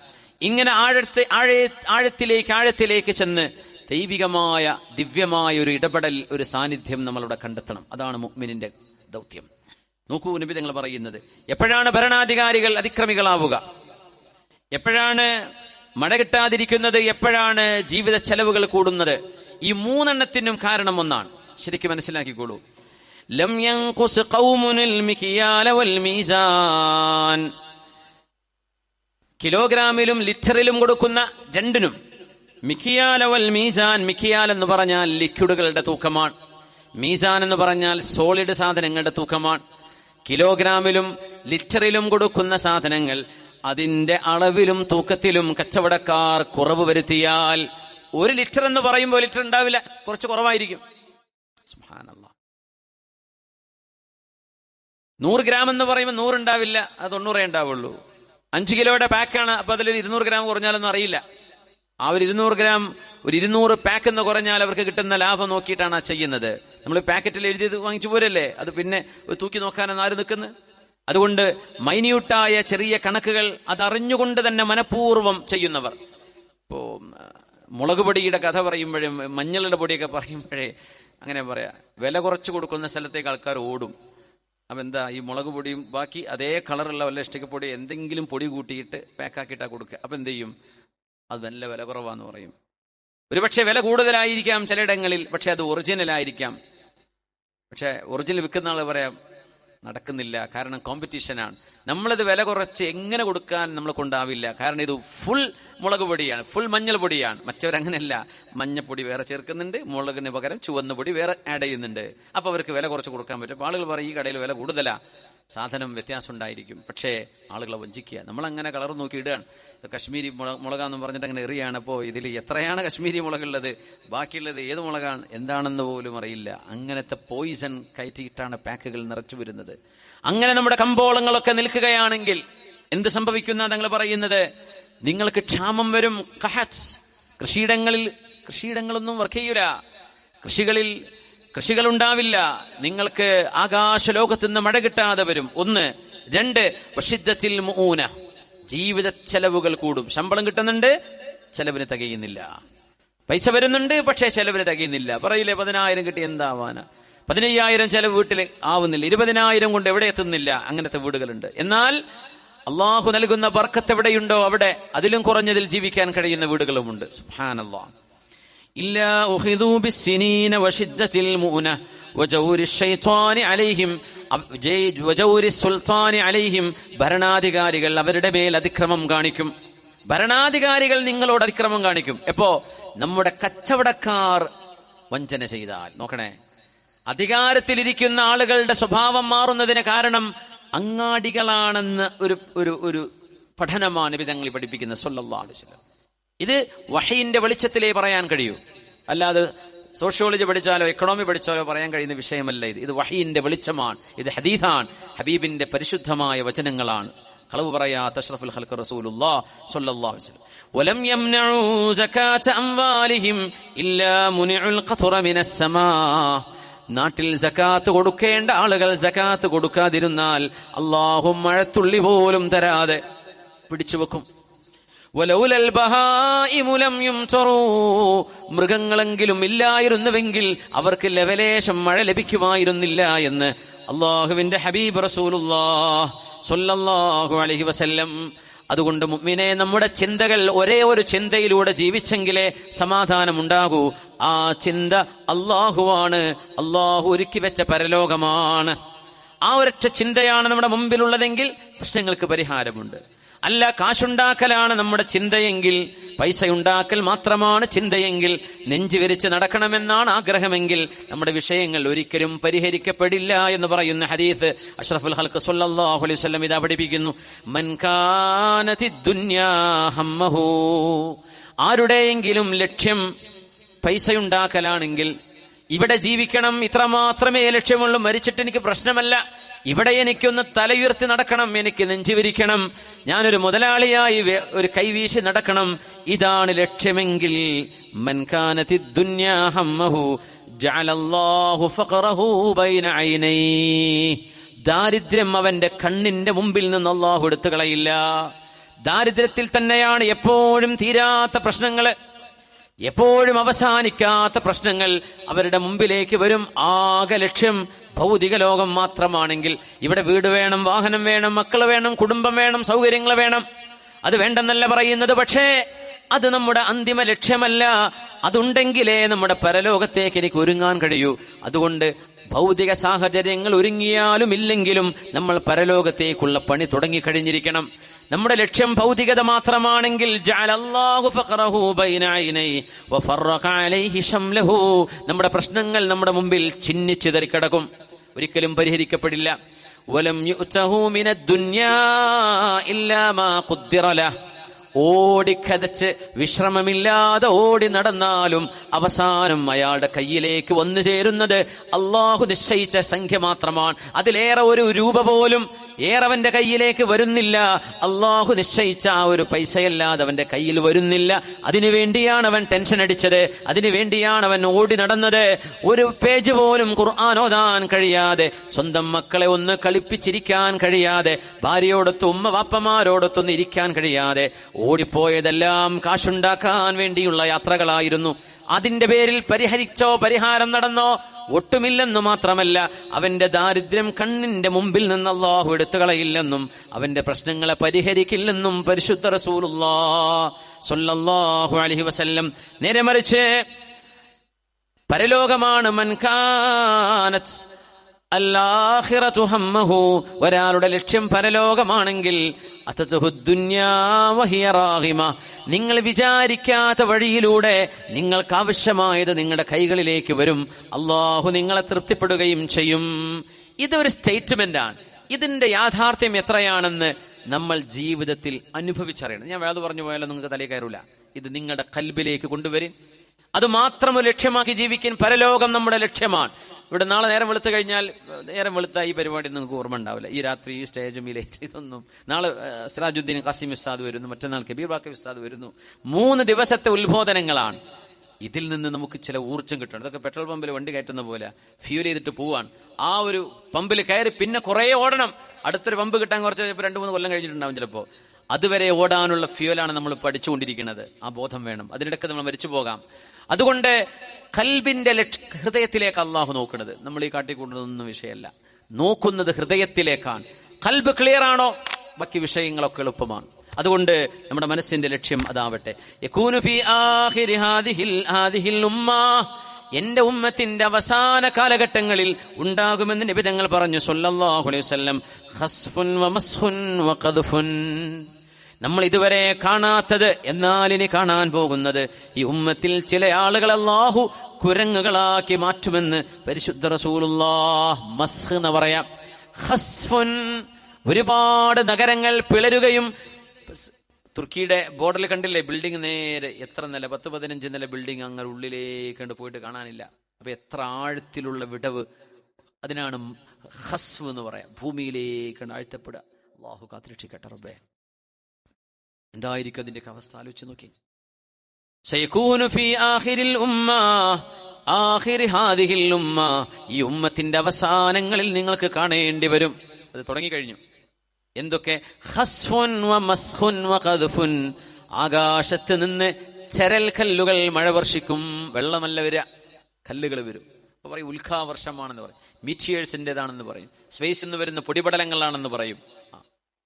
ഇങ്ങനെ ആഴത്തിലേക്ക് ചെന്ന് ദൈവികമായ ദിവ്യമായ ഒരു ഇടപെടൽ, ഒരു സാന്നിധ്യം നമ്മളവിടെ കണ്ടെത്തണം. അതാണ് മുഅ്മിനിന്റെ ദൗത്യം. നോക്കൂ, നബി തങ്ങൾ പറയുന്നത്, എപ്പോഴാണ് ഭരണാധികാരികൾ അതിക്രമികളാവുക, എപ്പോഴാണ് മഴ കിട്ടാതിരിക്കുന്നത്, എപ്പോഴാണ് ജീവിത ചെലവുകൾ കൂടുന്നത്? ഈ മൂന്നെണ്ണത്തിനും കാരണം ഒന്നാണ്. ശരിക്കും മനസ്സിലാക്കിക്കോളൂ. ലം യൻഖുസ് ഖൗമുൽ മിക്യാല വൽ മീസാൻ. കിലോഗ്രാമിലും ലിറ്ററിലും കൊടുക്കുന്ന രണ്ടിനും. മിക്യാല വൽ മീസാൻ. മിക്യാൽ എന്ന് പറഞ്ഞാൽ ലിക്വിഡുകളുടെ തൂക്കമാണ്. മീസാൻ എന്ന് പറഞ്ഞാൽ സോളിഡ് സാധനങ്ങളുടെ തൂക്കമാണ്. കിലോഗ്രാമിലും ലിറ്ററിലും കൊടുക്കുന്ന സാധനങ്ങൾ അതിന്റെ അളവിലും തൂക്കത്തിലും കച്ചവടക്കാർ കുറവ് വരുത്തിയാൽ, 1 ലിറ്റർ എന്ന് പറയുമ്പോൾ ലിറ്റർ ഉണ്ടാവില്ല, കുറച്ച് കുറവായിരിക്കും. സുബ്ഹാനല്ലാഹ്. 100 ഗ്രാം എന്ന് പറയുമ്പോൾ 100 ഉണ്ടാവില്ല, അത് 90 ഉണ്ടാവുള്ളൂ. 5 കിലോയുടെ പാക്കാണ്, അപ്പൊ അതിൽ 200 ഗ്രാം കുറഞ്ഞാലൊന്നും അറിയില്ല. ആ ഒരു 200 ഗ്രാം, ഒരു 200 പാക്ക് എന്ന് കുറഞ്ഞാൽ അവർക്ക് കിട്ടുന്ന ലാഭം നോക്കിയിട്ടാണ് ആ ചെയ്യുന്നത്. നമ്മൾ പാക്കറ്റിൽ എഴുതിയത് വാങ്ങിച്ചു പോരല്ലേ, അത് പിന്നെ തൂക്കി നോക്കാനെന്ന് ആര് നിൽക്കുന്നത്? അതുകൊണ്ട് മൈന്യൂട്ടായ ചെറിയ കണക്കുകൾ അതറിഞ്ഞുകൊണ്ട് തന്നെ മനഃപൂർവ്വം ചെയ്യുന്നവർ. ഇപ്പോ മുളക് പൊടിയുടെ കഥ പറയുമ്പോഴേ, മഞ്ഞളുടെ പൊടിയൊക്കെ പറയുമ്പോഴേ അങ്ങനെ പറയാം, വില കുറച്ച് കൊടുക്കുന്ന സ്ഥലത്തേക്ക് ആൾക്കാർ ഓടും. അപ്പം എന്താ, ഈ മുളക് പൊടിയും ബാക്കി അതേ കളറുള്ള വല്ല ഇഷ്ടികപ്പൊടി എന്തെങ്കിലും പൊടി കൂട്ടിയിട്ട് പാക്കാക്കിയിട്ടാണ് കൊടുക്കുക. അപ്പം എന്ത് ചെയ്യും? അത് നല്ല വില കുറവാന്ന് പറയും. ഒരുപക്ഷെ വില കൂടുതലായിരിക്കാം ചിലയിടങ്ങളിൽ, പക്ഷെ അത് ഒറിജിനൽ ആയിരിക്കാം. പക്ഷെ ഒറിജിനൽ വിൽക്കുന്ന ആൾ പറയാം നടക്കുന്നില്ല, കാരണം കോമ്പറ്റീഷനാണ്. നമ്മളത് വില കുറച്ച് എങ്ങനെ കൊടുക്കാൻ നമ്മളെ കൊണ്ടാവില്ല, കാരണം ഇത് ഫുൾ മുളക് പൊടിയാണ്, ഫുൾ മഞ്ഞൾ പൊടിയാണ്. മറ്റവരങ്ങനെയല്ല, മഞ്ഞപ്പൊടി വേറെ ചേർക്കുന്നുണ്ട്, മുളകിന് പകരം ചുവന്ന പൊടി വേറെ ആഡ് ചെയ്യുന്നുണ്ട്. അപ്പൊ അവർക്ക് വില കുറച്ച് കൊടുക്കാൻ പറ്റും. അപ്പോൾ ആളുകൾ പറയും ഈ കടയിൽ വില കൂടുതലാ, സാധനം വ്യത്യാസം ഉണ്ടായിരിക്കും. പക്ഷേ ആളുകളെ വഞ്ചിക്കുക. നമ്മളങ്ങനെ കളർ നോക്കി ഇടുകയാണ്, കശ്മീരി മുളകാന്ന് പറഞ്ഞിട്ട് അങ്ങനെ എറിയാണ്. അപ്പോൾ ഇതിൽ എത്രയാണ് കശ്മീരി മുളകുള്ളത്, ബാക്കിയുള്ളത് ഏത് മുളകാണ് എന്താണെന്ന് പോലും അറിയില്ല. അങ്ങനത്തെ പോയിസൺ കയറ്റിയിട്ടാണ് പാക്കുകൾ നിറച്ചു വരുന്നത്. അങ്ങനെ നമ്മുടെ കമ്പോളങ്ങളൊക്കെ നിൽക്കുകയാണെങ്കിൽ എന്ത് സംഭവിക്കുന്ന തങ്ങൾ പറയുന്നത്? നിങ്ങൾക്ക് ക്ഷാമം വരും. കഹത്സ്. കൃഷിയിടങ്ങളൊന്നും വർക്ക് ചെയ്യൂല, കൃഷികൾ ഉണ്ടാവില്ല. നിങ്ങൾക്ക് ആകാശലോകത്ത് നിന്ന് മഴ കിട്ടാതെ വരും. 1. 2. വഷിദ്ദത്തിൽ മുഊന. ജീവിത ചെലവുകൾ കൂടും. ശമ്പളം കിട്ടുന്നുണ്ട്, ചെലവിന് തികയുന്നില്ല. പൈസ വരുന്നുണ്ട്, പക്ഷേ ചെലവിന് തികയുന്നില്ല. പറയില്ലേ 10,000 കിട്ടി എന്താവാനാ, 15,000 ചെലവ് വീട്ടിൽ ആവുന്നില്ല, 20,000 കൊണ്ട് എവിടെ എത്തുന്നില്ല. അങ്ങനത്തെ വീടുകളുണ്ട്. എന്നാൽ അള്ളാഹു നൽകുന്ന ബർക്കത്ത് എവിടെയുണ്ടോ അവിടെ അതിലും കുറഞ്ഞതിൽ ജീവിക്കാൻ കഴിയുന്ന വീടുകളുമുണ്ട്. സുബ്ഹാനല്ലാഹ്. ഇല്ലാ ഉഖിദൂ ബിസ്സിനീന വശിദ്ദത്തിൽ മുഅന വജൗരി ശൈത്വാനി അലൈഹിം വജൗരി സുൽത്താനി അലൈഹിം. ഭരണാധികാരികൾ അവരുടെ മേൽ അതിക്രമം കാണിക്കും. ഭരണാധികാരികൾ നിങ്ങളോട് അതിക്രമം കാണിക്കും. എപ്പോ? നമ്മുടെ കച്ചവടക്കാർ വഞ്ചന ചെയ്താൽ. നോക്കണേ, അധികാരത്തിലിരിക്കുന്ന ആളുകളുടെ സ്വഭാവം മാറുന്നതിന് കാരണം അങ്ങാടികളാണെന്ന് ഒരു പഠനമാണ് നബി തങ്ങൾ പഠിപ്പിക്കുന്നത് സല്ലല്ലാഹു അലൈഹി വസല്ലം. ഇത് വഹയിന്റെ വെളിച്ചത്തിലേ പറയാൻ കഴിയൂ, അല്ലാതെ സോഷ്യോളജി പഠിച്ചാലോ എക്കണോമി പഠിച്ചാലോ പറയാൻ കഴിയുന്ന വിഷയമല്ല ഇത്. ഇത് വഹയിന്റെ വെളിച്ചമാണ്, ഇത് ഹദീഥാണ്, ഹബീബിന്റെ പരിശുദ്ധമായ വചനങ്ങളാണ്. കളവ് പറയാത്ത അഷ്റഫുൽ ഖൽഖ് റസൂലുള്ളാഹി സ്വല്ലല്ലാഹു അലൈഹി വസല്ലം. വലം യംനഉ സകാത അംവാലിഹിം ഇല്ലാ മുനിഉൽ ഖത്റ മിനസ് സമാ. നാട്ടിൽ സകാത്ത് കൊടുക്കേണ്ട ആളുകൾ സകാത്ത് കൊടുക്കാതിരുന്നാൽ അല്ലാഹു മഴത്തുള്ളി പോലും തരാതെ പിടിച്ചു വെക്കും. വലൗലൽ ബഹായിമു ലം യുംതറൂ. മൃഗങ്ങളെങ്കിലും ഇല്ലായിരുന്നുവെങ്കിൽ അവർക്ക് ലവലേശം മഴ ലഭിക്കുമായിരുന്നില്ല എന്ന് അല്ലാഹുവിന്റെ ഹബീബ് റസൂലുള്ളാഹി സ്വല്ലല്ലാഹു അലൈഹി വസല്ലം. അതുകൊണ്ട് മുഅ്മിനേ, നമ്മുടെ ചിന്തകൾ ഒരേ ഒരു ചിന്തയിലൂടെ ജീവിച്ചെങ്കിലേ സമാധാനമുണ്ടാകൂ. ആ ചിന്ത അല്ലാഹുവാണ്, അല്ലാഹു ഒരുക്കി വെച്ച പരലോകമാണ്. ആ ഒരൊറ്റ ചിന്തയാണ് നമ്മുടെ മുമ്പിലുള്ളതെങ്കിൽ പ്രശ്നങ്ങൾക്ക് പരിഹാരമുണ്ട്. അല്ല കാശുണ്ടാക്കലാണ് നമ്മുടെ ചിന്തയെങ്കിൽ, പൈസ ഉണ്ടാക്കൽ മാത്രമാണ് ചിന്തയെങ്കിൽ, നെഞ്ചു വിരിച്ച് നടക്കണമെന്നാണ് ആഗ്രഹമെങ്കിൽ നമ്മുടെ വിഷയങ്ങൾ ഒരിക്കലും പരിഹരിക്കപ്പെടില്ല എന്ന് പറയുന്ന ഹദീസ് അഷ്റഫുൽ ഖൽഖ് സ്വല്ലല്ലാഹു അലൈഹി വസല്ലം ഇതാ പഠിപ്പിക്കുന്നു. മൻ കാനതിദ് ദുനിയാ ഹമ്മഹു, ആരുടെയെങ്കിലും ലക്ഷ്യം പൈസയുണ്ടാക്കലാണെങ്കിൽ, ഇവിടെ ജീവിക്കണം, ഇത്ര മാത്രമേ ലക്ഷ്യമുള്ളൂ, മരിച്ചിട്ട് എനിക്ക് പ്രശ്നമല്ല, ഇവിടെ എനിക്കൊന്ന് തലയുയർത്തി നടക്കണം, എനിക്ക് നെഞ്ചുവിരിക്കണം, ഞാനൊരു മുതലാളിയായി ഒരു കൈവീശി നടക്കണം, ഇതാണ് ലക്ഷ്യമെങ്കിൽ, മൻ കാനതിദ് ദുനിയാ ഹമ്മഹു ജഅലല്ലാഹു ഫഖറഹു ബൈന ഐനൈഹി, ദാരിദ്ര്യം അവന്റെ കണ്ണിന്റെ മുമ്പിൽ നിന്ന് അല്ലാഹു എടുത്തു കളയില്ല. ദാരിദ്ര്യത്തിൽ തന്നെയാണ് എപ്പോഴും തീരാത്ത പ്രശ്നങ്ങള്, എപ്പോഴും അവസാനിക്കാത്ത പ്രശ്നങ്ങൾ അവരുടെ മുമ്പിലേക്ക് വരും. ആകെ ലക്ഷ്യം ഭൗതിക ലോകം മാത്രമാണെങ്കിൽ, ഇവിടെ വീട് വേണം, വാഹനം വേണം, മക്കൾ വേണം, കുടുംബം വേണം, സൗകര്യങ്ങൾ വേണം, അത് വേണ്ടെന്നല്ല പറയുന്നത്. പക്ഷേ അത് നമ്മുടെ അന്തിമ ലക്ഷ്യമല്ല. അതുണ്ടെങ്കിലേ നമ്മുടെ പരലോകത്തേക്ക് എനിക്ക് ഒരുങ്ങാൻ കഴിയൂ. അതുകൊണ്ട് ഭൗതിക സാഹചര്യങ്ങൾ ഒരുങ്ങിയാലും ഇല്ലെങ്കിലും നമ്മൾ പരലോകത്തേക്കുള്ള പണി തുടങ്ങിക്കഴിഞ്ഞിരിക്കണം. നമ്മുടെ ലക്ഷ്യം ഭൗതികത മാത്രമാണെങ്കിൽ ജഅലല്ലാഹു ഫഖറഹു ബൈന ഐനൈഹി വഫറഖ അലൈഹി ശംലഹു, നമ്മുടെ പ്രശ്നങ്ങൾ നമ്മുടെ മുമ്പിൽ ചിന്നിച്ചിതറിക്കിടക്കും, ഒരിക്കലും പരിഹരിക്കപ്പെടില്ല. വലം യുഅതഹു മിനദ് ദുനിയാ ഇല്ലാ മാ ഖുദ്ദിറ ലഹു, ഓടിക്കതച്ച് വിശ്രമമില്ലാതെ ഓടി നടന്നാലും അവസാനം അയാളുടെ കയ്യിലേക്ക് വന്നു ചേരുന്നത് അള്ളാഹു നിശ്ചയിച്ച സംഖ്യ മാത്രമാണ്. അതിലേറെ ഒരു രൂപ പോലും ഏറവന്റെ കയ്യിലേക്ക് വരുന്നില്ല. അള്ളാഹു നിശ്ചയിച്ച ആ ഒരു പൈസയല്ലാതെ അവന്റെ കയ്യിൽ വരുന്നില്ല. അതിനുവേണ്ടിയാണ് അവൻ ടെൻഷൻ അടിച്ചത്, അതിനുവേണ്ടിയാണ് അവൻ ഓടി നടന്നത്. ഒരു പേജ് പോലും ഖുർആൻ ഓതാൻ കഴിയാതെ, സ്വന്തം മക്കളെ ഒന്ന് കളിപ്പിച്ചിരിക്കാൻ കഴിയാതെ, ഭാര്യയോടൊത്ത് ഉമ്മ വാപ്പമാരോടൊത്തൊന്ന് ഇരിക്കാൻ കഴിയാതെ ഓടിപ്പോയതെല്ലാം കാശുണ്ടാക്കാൻ വേണ്ടിയുള്ള യാത്രകളായിരുന്നു. അതിന്റെ പേരിൽ പരിഹാരം നടന്നോ? ഒട്ടുമില്ലെന്നു മാത്രമല്ല, അവന്റെ ദാരിദ്ര്യം കണ്ണിന്റെ മുമ്പിൽ നിന്ന് അല്ലാഹു എടുത്തു കളയില്ലെന്നും അവന്റെ പ്രശ്നങ്ങളെ പരിഹരിക്കില്ലെന്നും പരിശുദ്ധ റസൂലുള്ളാഹി സ്വല്ലല്ലാഹു അലൈഹി വസല്ലം. നേരെ മറിച്ച് പരലോകമാണ് മൻ കാനത് അൽ-ആഖിറതു ഹമ്മഹു, ഒരാളുടെ ലക്ഷ്യം പരലോകമാണെങ്കിൽ അതതുഹു ദുനിയാ വഹിയ റാഗിമ, നിങ്ങൾ വിചാരിക്കാത്ത വഴിയിലൂടെ നിങ്ങൾക്ക് ആവശ്യമായത് നിങ്ങളുടെ കൈകളിലേക്ക് വരും, അള്ളാഹു നിങ്ങളെ തൃപ്തിപ്പെടുകയും ചെയ്യും. ഇതൊരു സ്റ്റേറ്റ്മെന്റാണ്. ഇതിന്റെ യാഥാർത്ഥ്യം എത്രയാണെന്ന് നമ്മൾ ജീവിതത്തിൽ അനുഭവിച്ചറിയണം. ഞാൻ വേറെ പറഞ്ഞു പോയാലോ നിങ്ങൾക്ക് തലയിൽ കയറൂല. ഇത് നിങ്ങളുടെ കൽബിലേക്ക് കൊണ്ടുവരും. അത് മാത്രം ലക്ഷ്യമാക്കി ജീവിക്കാൻ. പരലോകം നമ്മുടെ ലക്ഷ്യമാണ്. ഇവിടെ നാളെ നേരം വെളുത്തു കഴിഞ്ഞാൽ, നേരം വെളുത്ത ഈ പരിപാടി നിങ്ങൾക്ക് ഓർമ്മ ഉണ്ടാവില്ല. ഈ രാത്രി ഈ സ്റ്റേജും ഈ ലൈറ്റ് ഇതൊന്നും. നാളെ സിറാജുദ്ദീൻ ഖാസിം ഉസ്താദ് വരുന്നു, മറ്റന്നാൾ കബീർ ബാക്കി ഉസ്താദ് വരുന്നു. 3 ദിവസത്തെ ഉത്ബോധനങ്ങളാണ്. ഇതിൽ നിന്ന് നമുക്ക് ചില ഊർജ്ജം കിട്ടണം. ഇതൊക്കെ പെട്രോൾ പമ്പിൽ വണ്ടി കയറ്റുന്ന പോലെ ഫ്യൂൽ ചെയ്തിട്ട് പോവാൻ. ആ ഒരു പമ്പിൽ കയറി പിന്നെ കുറെ ഓടണം. അടുത്തൊരു പമ്പ് കിട്ടാൻ കുറച്ച് 2-3 കൊല്ലം കഴിഞ്ഞിട്ടുണ്ടാവും ചിലപ്പോൾ. അതുവരെ ഓടാനുള്ള ഫ്യൂലാണ് നമ്മൾ പഠിച്ചുകൊണ്ടിരിക്കുന്നത്. ആ ബോധം വേണം. അതിനിടയ്ക്ക് നമ്മൾ മരിച്ചു പോകാം. അതുകൊണ്ട് ഖൽബിന്റെ ഹൃദയത്തിലേക്ക് അള്ളാഹു നോക്കുന്നത്. നമ്മൾ ഈ കാട്ടിക്കൂട്ടുന്നതൊന്നും വിഷയമല്ല. നോക്കുന്നത് ഹൃദയത്തിലേക്കാണ്. ഖൽബ് ക്ലിയർ ആണോ, ബാക്കി വിഷയങ്ങളൊക്കെ എളുപ്പമാണ്. അതുകൊണ്ട് നമ്മുടെ മനസ്സിന്റെ ലക്ഷ്യം അതാവട്ടെ. യകൂനു ഫീ ആഖിരി ഹാദിഹിൽ ഉമ്മ, എന്റെ ഉമ്മത്തിന്റെ അവസാന കാലഘട്ടങ്ങളിൽ ഉണ്ടാകുമെന്ന് നബി തങ്ങൾ പറഞ്ഞു സ്വല്ലല്ലാഹു അലൈഹി വസല്ലം. ഖസ്ഫുൻ വമസ്ഖുൻ വഖദ്ഫുൻ, നമ്മൾ ഇതുവരെ കാണാത്തത്, എന്നാൽ ഇനി കാണാൻ പോകുന്നത്. ഈ ഉമ്മത്തിൽ ചില ആളുകൾ അല്ലാഹു കുരങ്ങുകളാക്കി മാറ്റുമെന്ന് പരിശുദ്ധ റസൂലുള്ളാഹ്. മസ്ഖ് എന്ന് പറയാം. ഖസ്ഫുൻ, ഒരുപാട് നഗരങ്ങൾ പിളരുകയും. തുർക്കിയുടെ ബോർഡറിൽ കണ്ടില്ലേ ബിൽഡിംഗ് നേരെ എത്ര നില, 10-15 നില ബിൽഡിംഗ് അങ്ങനെ ഉള്ളിലേക്ക് കണ്ട് പോയിട്ട് കാണാനില്ല. അപ്പൊ എത്ര ആഴത്തിലുള്ള വിടവ്. അതിനാണ് ഖസ്ഫ് എന്ന് പറയാം. ഭൂമിയിലേക്ക് ആഴ്ത്തപ്പെടുക. അല്ലാഹു കാത്തിരക്ഷിക്കട്ടെ റബ്ബേ. എന്തായിരിക്കും അതിന്റെ അവസ്ഥ ആലോചിച്ച് നോക്കി. സയകൂനു ഫീ ആഖിരിൽ ഉമ്മ, ആഖിരി ഹാദിഹിൽ ഉമ്മ, ഈ ഉമ്മത്തിന്റെ അവസാനങ്ങളിൽ നിങ്ങൾക്ക് കാണേണ്ടി വരും. അത് തുടങ്ങിക്കഴിഞ്ഞു. എന്തൊക്കെ? ഖസ്ഫുൻ വമസ്ഖുൻ വഖദ്ഫുൻ, ആകാശത്ത് നിന്ന് ചരൽ കല്ലുകൾ മഴ വർഷിക്കും. വെള്ളമല്ല വരിക, കല്ലുകൾ വരും. അപ്പൊ പറയും ഉൽക്കാവർഷമാണെന്ന് പറയും, മീറ്റിയേഴ്സിൻ്റെതാണെന്ന് പറയും, സ്പേസിൽ നിന്ന് വരുന്ന പൊടിപടലങ്ങളാണെന്ന് പറയും.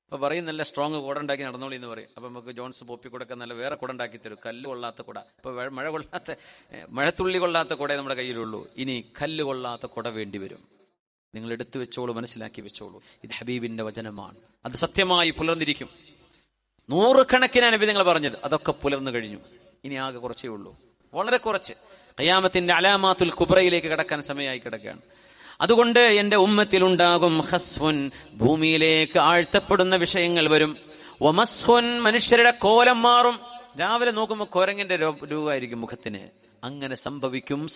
അപ്പൊ പറയും നല്ല സ്ട്രോങ് കുട ഉണ്ടാക്കി നടന്നോളി എന്ന് പറയും. അപ്പൊ നമുക്ക് ജോൺസ് പോപ്പിക്കൂടൊക്കെ നല്ല വേറെ കുട ഉണ്ടാക്കി തരും, കല്ല് കൊള്ളാത്ത കുട. അപ്പൊ മഴത്തുള്ളി കൊള്ളാത്ത കുട നമ്മുടെ കയ്യിലുള്ളൂ. ഇനി കല്ല് കൊള്ളാത്ത കുട വേണ്ടി വരും. നിങ്ങൾ എടുത്തു വെച്ചോളൂ, മനസ്സിലാക്കി വെച്ചോളൂ. ഇത് ഹബീബിന്റെ വചനമാണ്. അത് സത്യമായി പുലർന്നിരിക്കും. 100കണക്കിന് നബിതങ്ങൾ പറഞ്ഞത് അതൊക്കെ പുലർന്നു കഴിഞ്ഞു. ഇനി ആകെ കുറച്ചേ ഉള്ളൂ, വളരെ കുറച്ച്. ഖിയാമത്തിന്റെ അലാമാത്തുൽ കുബ്രയിലേക്ക് കടക്കാൻ സമയമായി കിടക്കുകയാണ്. അതുകൊണ്ട് എന്റെ ഉമ്മത്തിലുണ്ടാകും ഖസ്ഫുൻ, ഭൂമിയിലേക്ക് ആഴ്ത്തപ്പെടുന്ന വിഷയങ്ങൾ വരും. വമസ്ഖുൻ, മനുഷ്യരുടെ കോലം മാറും. രാവിലെ നോക്കുമ്പോൾ കുരങ്ങിന്റെ രൂപമായിരിക്കും മുഖത്തിന്. അങ്ങനെ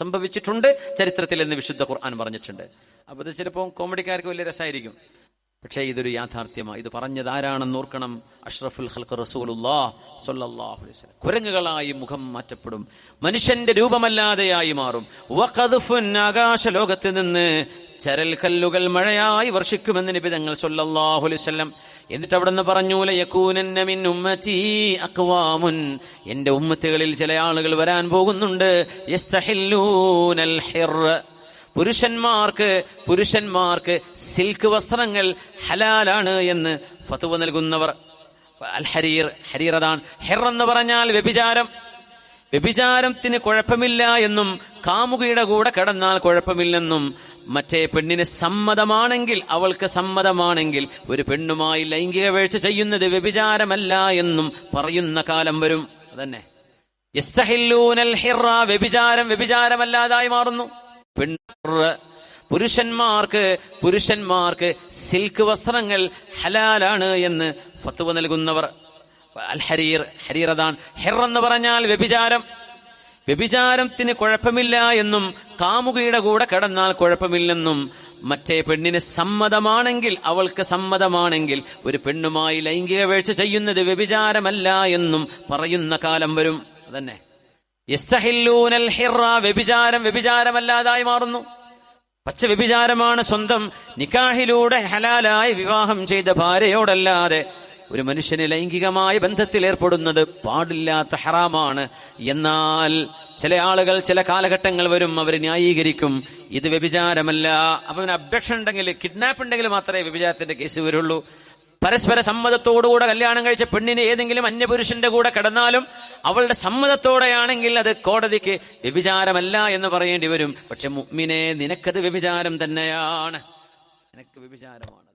സംഭവിച്ചിട്ടുണ്ട് ചരിത്രത്തിൽ എന്ന് വിശുദ്ധ ഖുർആൻ പറഞ്ഞിട്ടുണ്ട്. അപ്പൊ ഇത് ചിലപ്പോൾ കോമഡിക്കാർക്ക് വലിയ രസമായിരിക്കും, പക്ഷേ ഇതൊരു യാഥാർത്ഥ്യമാണ്. ഇത് പറഞ്ഞത് ആരാണെന്ന് ഓർക്കണം, അഷ്റഫുൽ ഖൽഖ് റസൂലുള്ളാഹി സ്വല്ലല്ലാഹു അലൈഹി വസല്ലം. കുരങ്ങുകളായി മുഖം മാറ്റപ്പെടും, മനുഷ്യന്റെ രൂപമല്ലാതെയായി മാറും. വഖദ്ഫുൻ, ആകാശ ലോകത്ത് നിന്ന് ചരൽ കല്ലുകൾ മഴയായി വർഷിക്കുമെന്ന് നബി തങ്ങൾ സ്വല്ലല്ലാഹു അലൈഹി വസല്ലം. എന്നിട്ട് അവിടെ നിന്ന് പറഞ്ഞു, ലയകൂനന്ന മിൻ ഉമ്മതി അഖ്വാമുൻ, എന്റെ ഉമ്മത്തുകളിൽ ചില ആളുകൾ വരാൻ പോകുന്നുണ്ട്. യസ്തഹില്ലൂനൽ ഹിർ, പുരുഷന്മാർക്ക് സിൽക്ക് വസ്ത്രങ്ങൾ ഹലാലാണ് എന്ന് ഫത്വ നൽകുന്നവർ. അൽ ഹരീർ, ഹരീർ അതാണ്. ഹിർ എന്ന് പറഞ്ഞാൽ വ്യഭിചാരത്തിന് കുഴപ്പമില്ല എന്നും കാമുകിയുടെ കൂടെ കിടന്നാൽ കുഴപ്പമില്ലെന്നും, മറ്റേ പെണ്ണിന് സമ്മതമാണെങ്കിൽ, അവൾക്ക് സമ്മതമാണെങ്കിൽ ഒരു പെണ്ണുമായി ലൈംഗിക വീഴ്ച ചെയ്യുന്നത് വ്യഭിചാരമല്ല എന്നും പറയുന്ന കാലം വരും. അതന്നെ യസ്തഹില്ലൂനൽ ഹിറ, വ്യഭിചാരമല്ലാതായി മാറുന്നു. പുരുഷന്മാർക്ക് സിൽക്ക് വസ്ത്രങ്ങൾ ഹലാലാണ് എന്ന് ഫത്വ നൽകുന്നവർ. അൽ ഹരീർ, ഹരീർ അതാണ്. ഹിർ എന്ന് പറഞ്ഞാൽ വ്യഭിചാരത്തിന് കുഴപ്പമില്ല എന്നും കാമുകിയുടെ കൂടെ കിടന്നാൽ കുഴപ്പമില്ലെന്നും, മറ്റേ പെണ്ണിന് സമ്മതമാണെങ്കിൽ, അവൾക്ക് സമ്മതമാണെങ്കിൽ ഒരു പെണ്ണുമായി ലൈംഗിക വീഴ്ച ചെയ്യുന്നത് വ്യഭിചാരമല്ല എന്നും പറയുന്ന കാലം വരും. അതന്നെ യസ്തഹില്ലൂനൽ ഹിറ, വ്യഭിചാരമല്ലാതായി മാറുന്നു. പച്ച വ്യഭിചാരമാണ് സ്വന്തം നിക്കാഹിലൂടെ ഹലാലായി വിവാഹം ചെയ്ത ഭാര്യയോടല്ലാതെ ഒരു മനുഷ്യന് ലൈംഗികമായ ബന്ധത്തിൽ ഏർപ്പെടുന്നത് പാടില്ലാത്ത ഹറാമാണ്. എന്നാൽ ചില ആളുകൾ, ചില കാലഘട്ടങ്ങൾ വരും, അവർ ന്യായീകരിക്കും ഇത് വ്യഭിചാരമല്ല. അപ്പൊ അബ്ഡക്ഷൻ ഉണ്ടെങ്കിൽ, കിഡ്നാപ്പ് ഉണ്ടെങ്കിൽ മാത്രമേ വ്യഭിചാരത്തിന്റെ കേസ് വരുള്ളൂ. പരസ്പര സമ്മതത്തോടുകൂടെ കല്യാണം കഴിച്ച പെണ്ണിന് ഏതെങ്കിലും അന്യപുരുഷന്റെ കൂടെ കിടന്നാലും അവളുടെ സമ്മതത്തോടെയാണെങ്കിൽ അത് കോടതിക്ക് വ്യഭിചാരമല്ല എന്ന് പറയേണ്ടി വരും. പക്ഷെ മുഅ്മിനേ, നിനക്കത് വ്യഭിചാരം തന്നെയാണ്, നിനക്ക് വ്യഭിചാരമാണ്.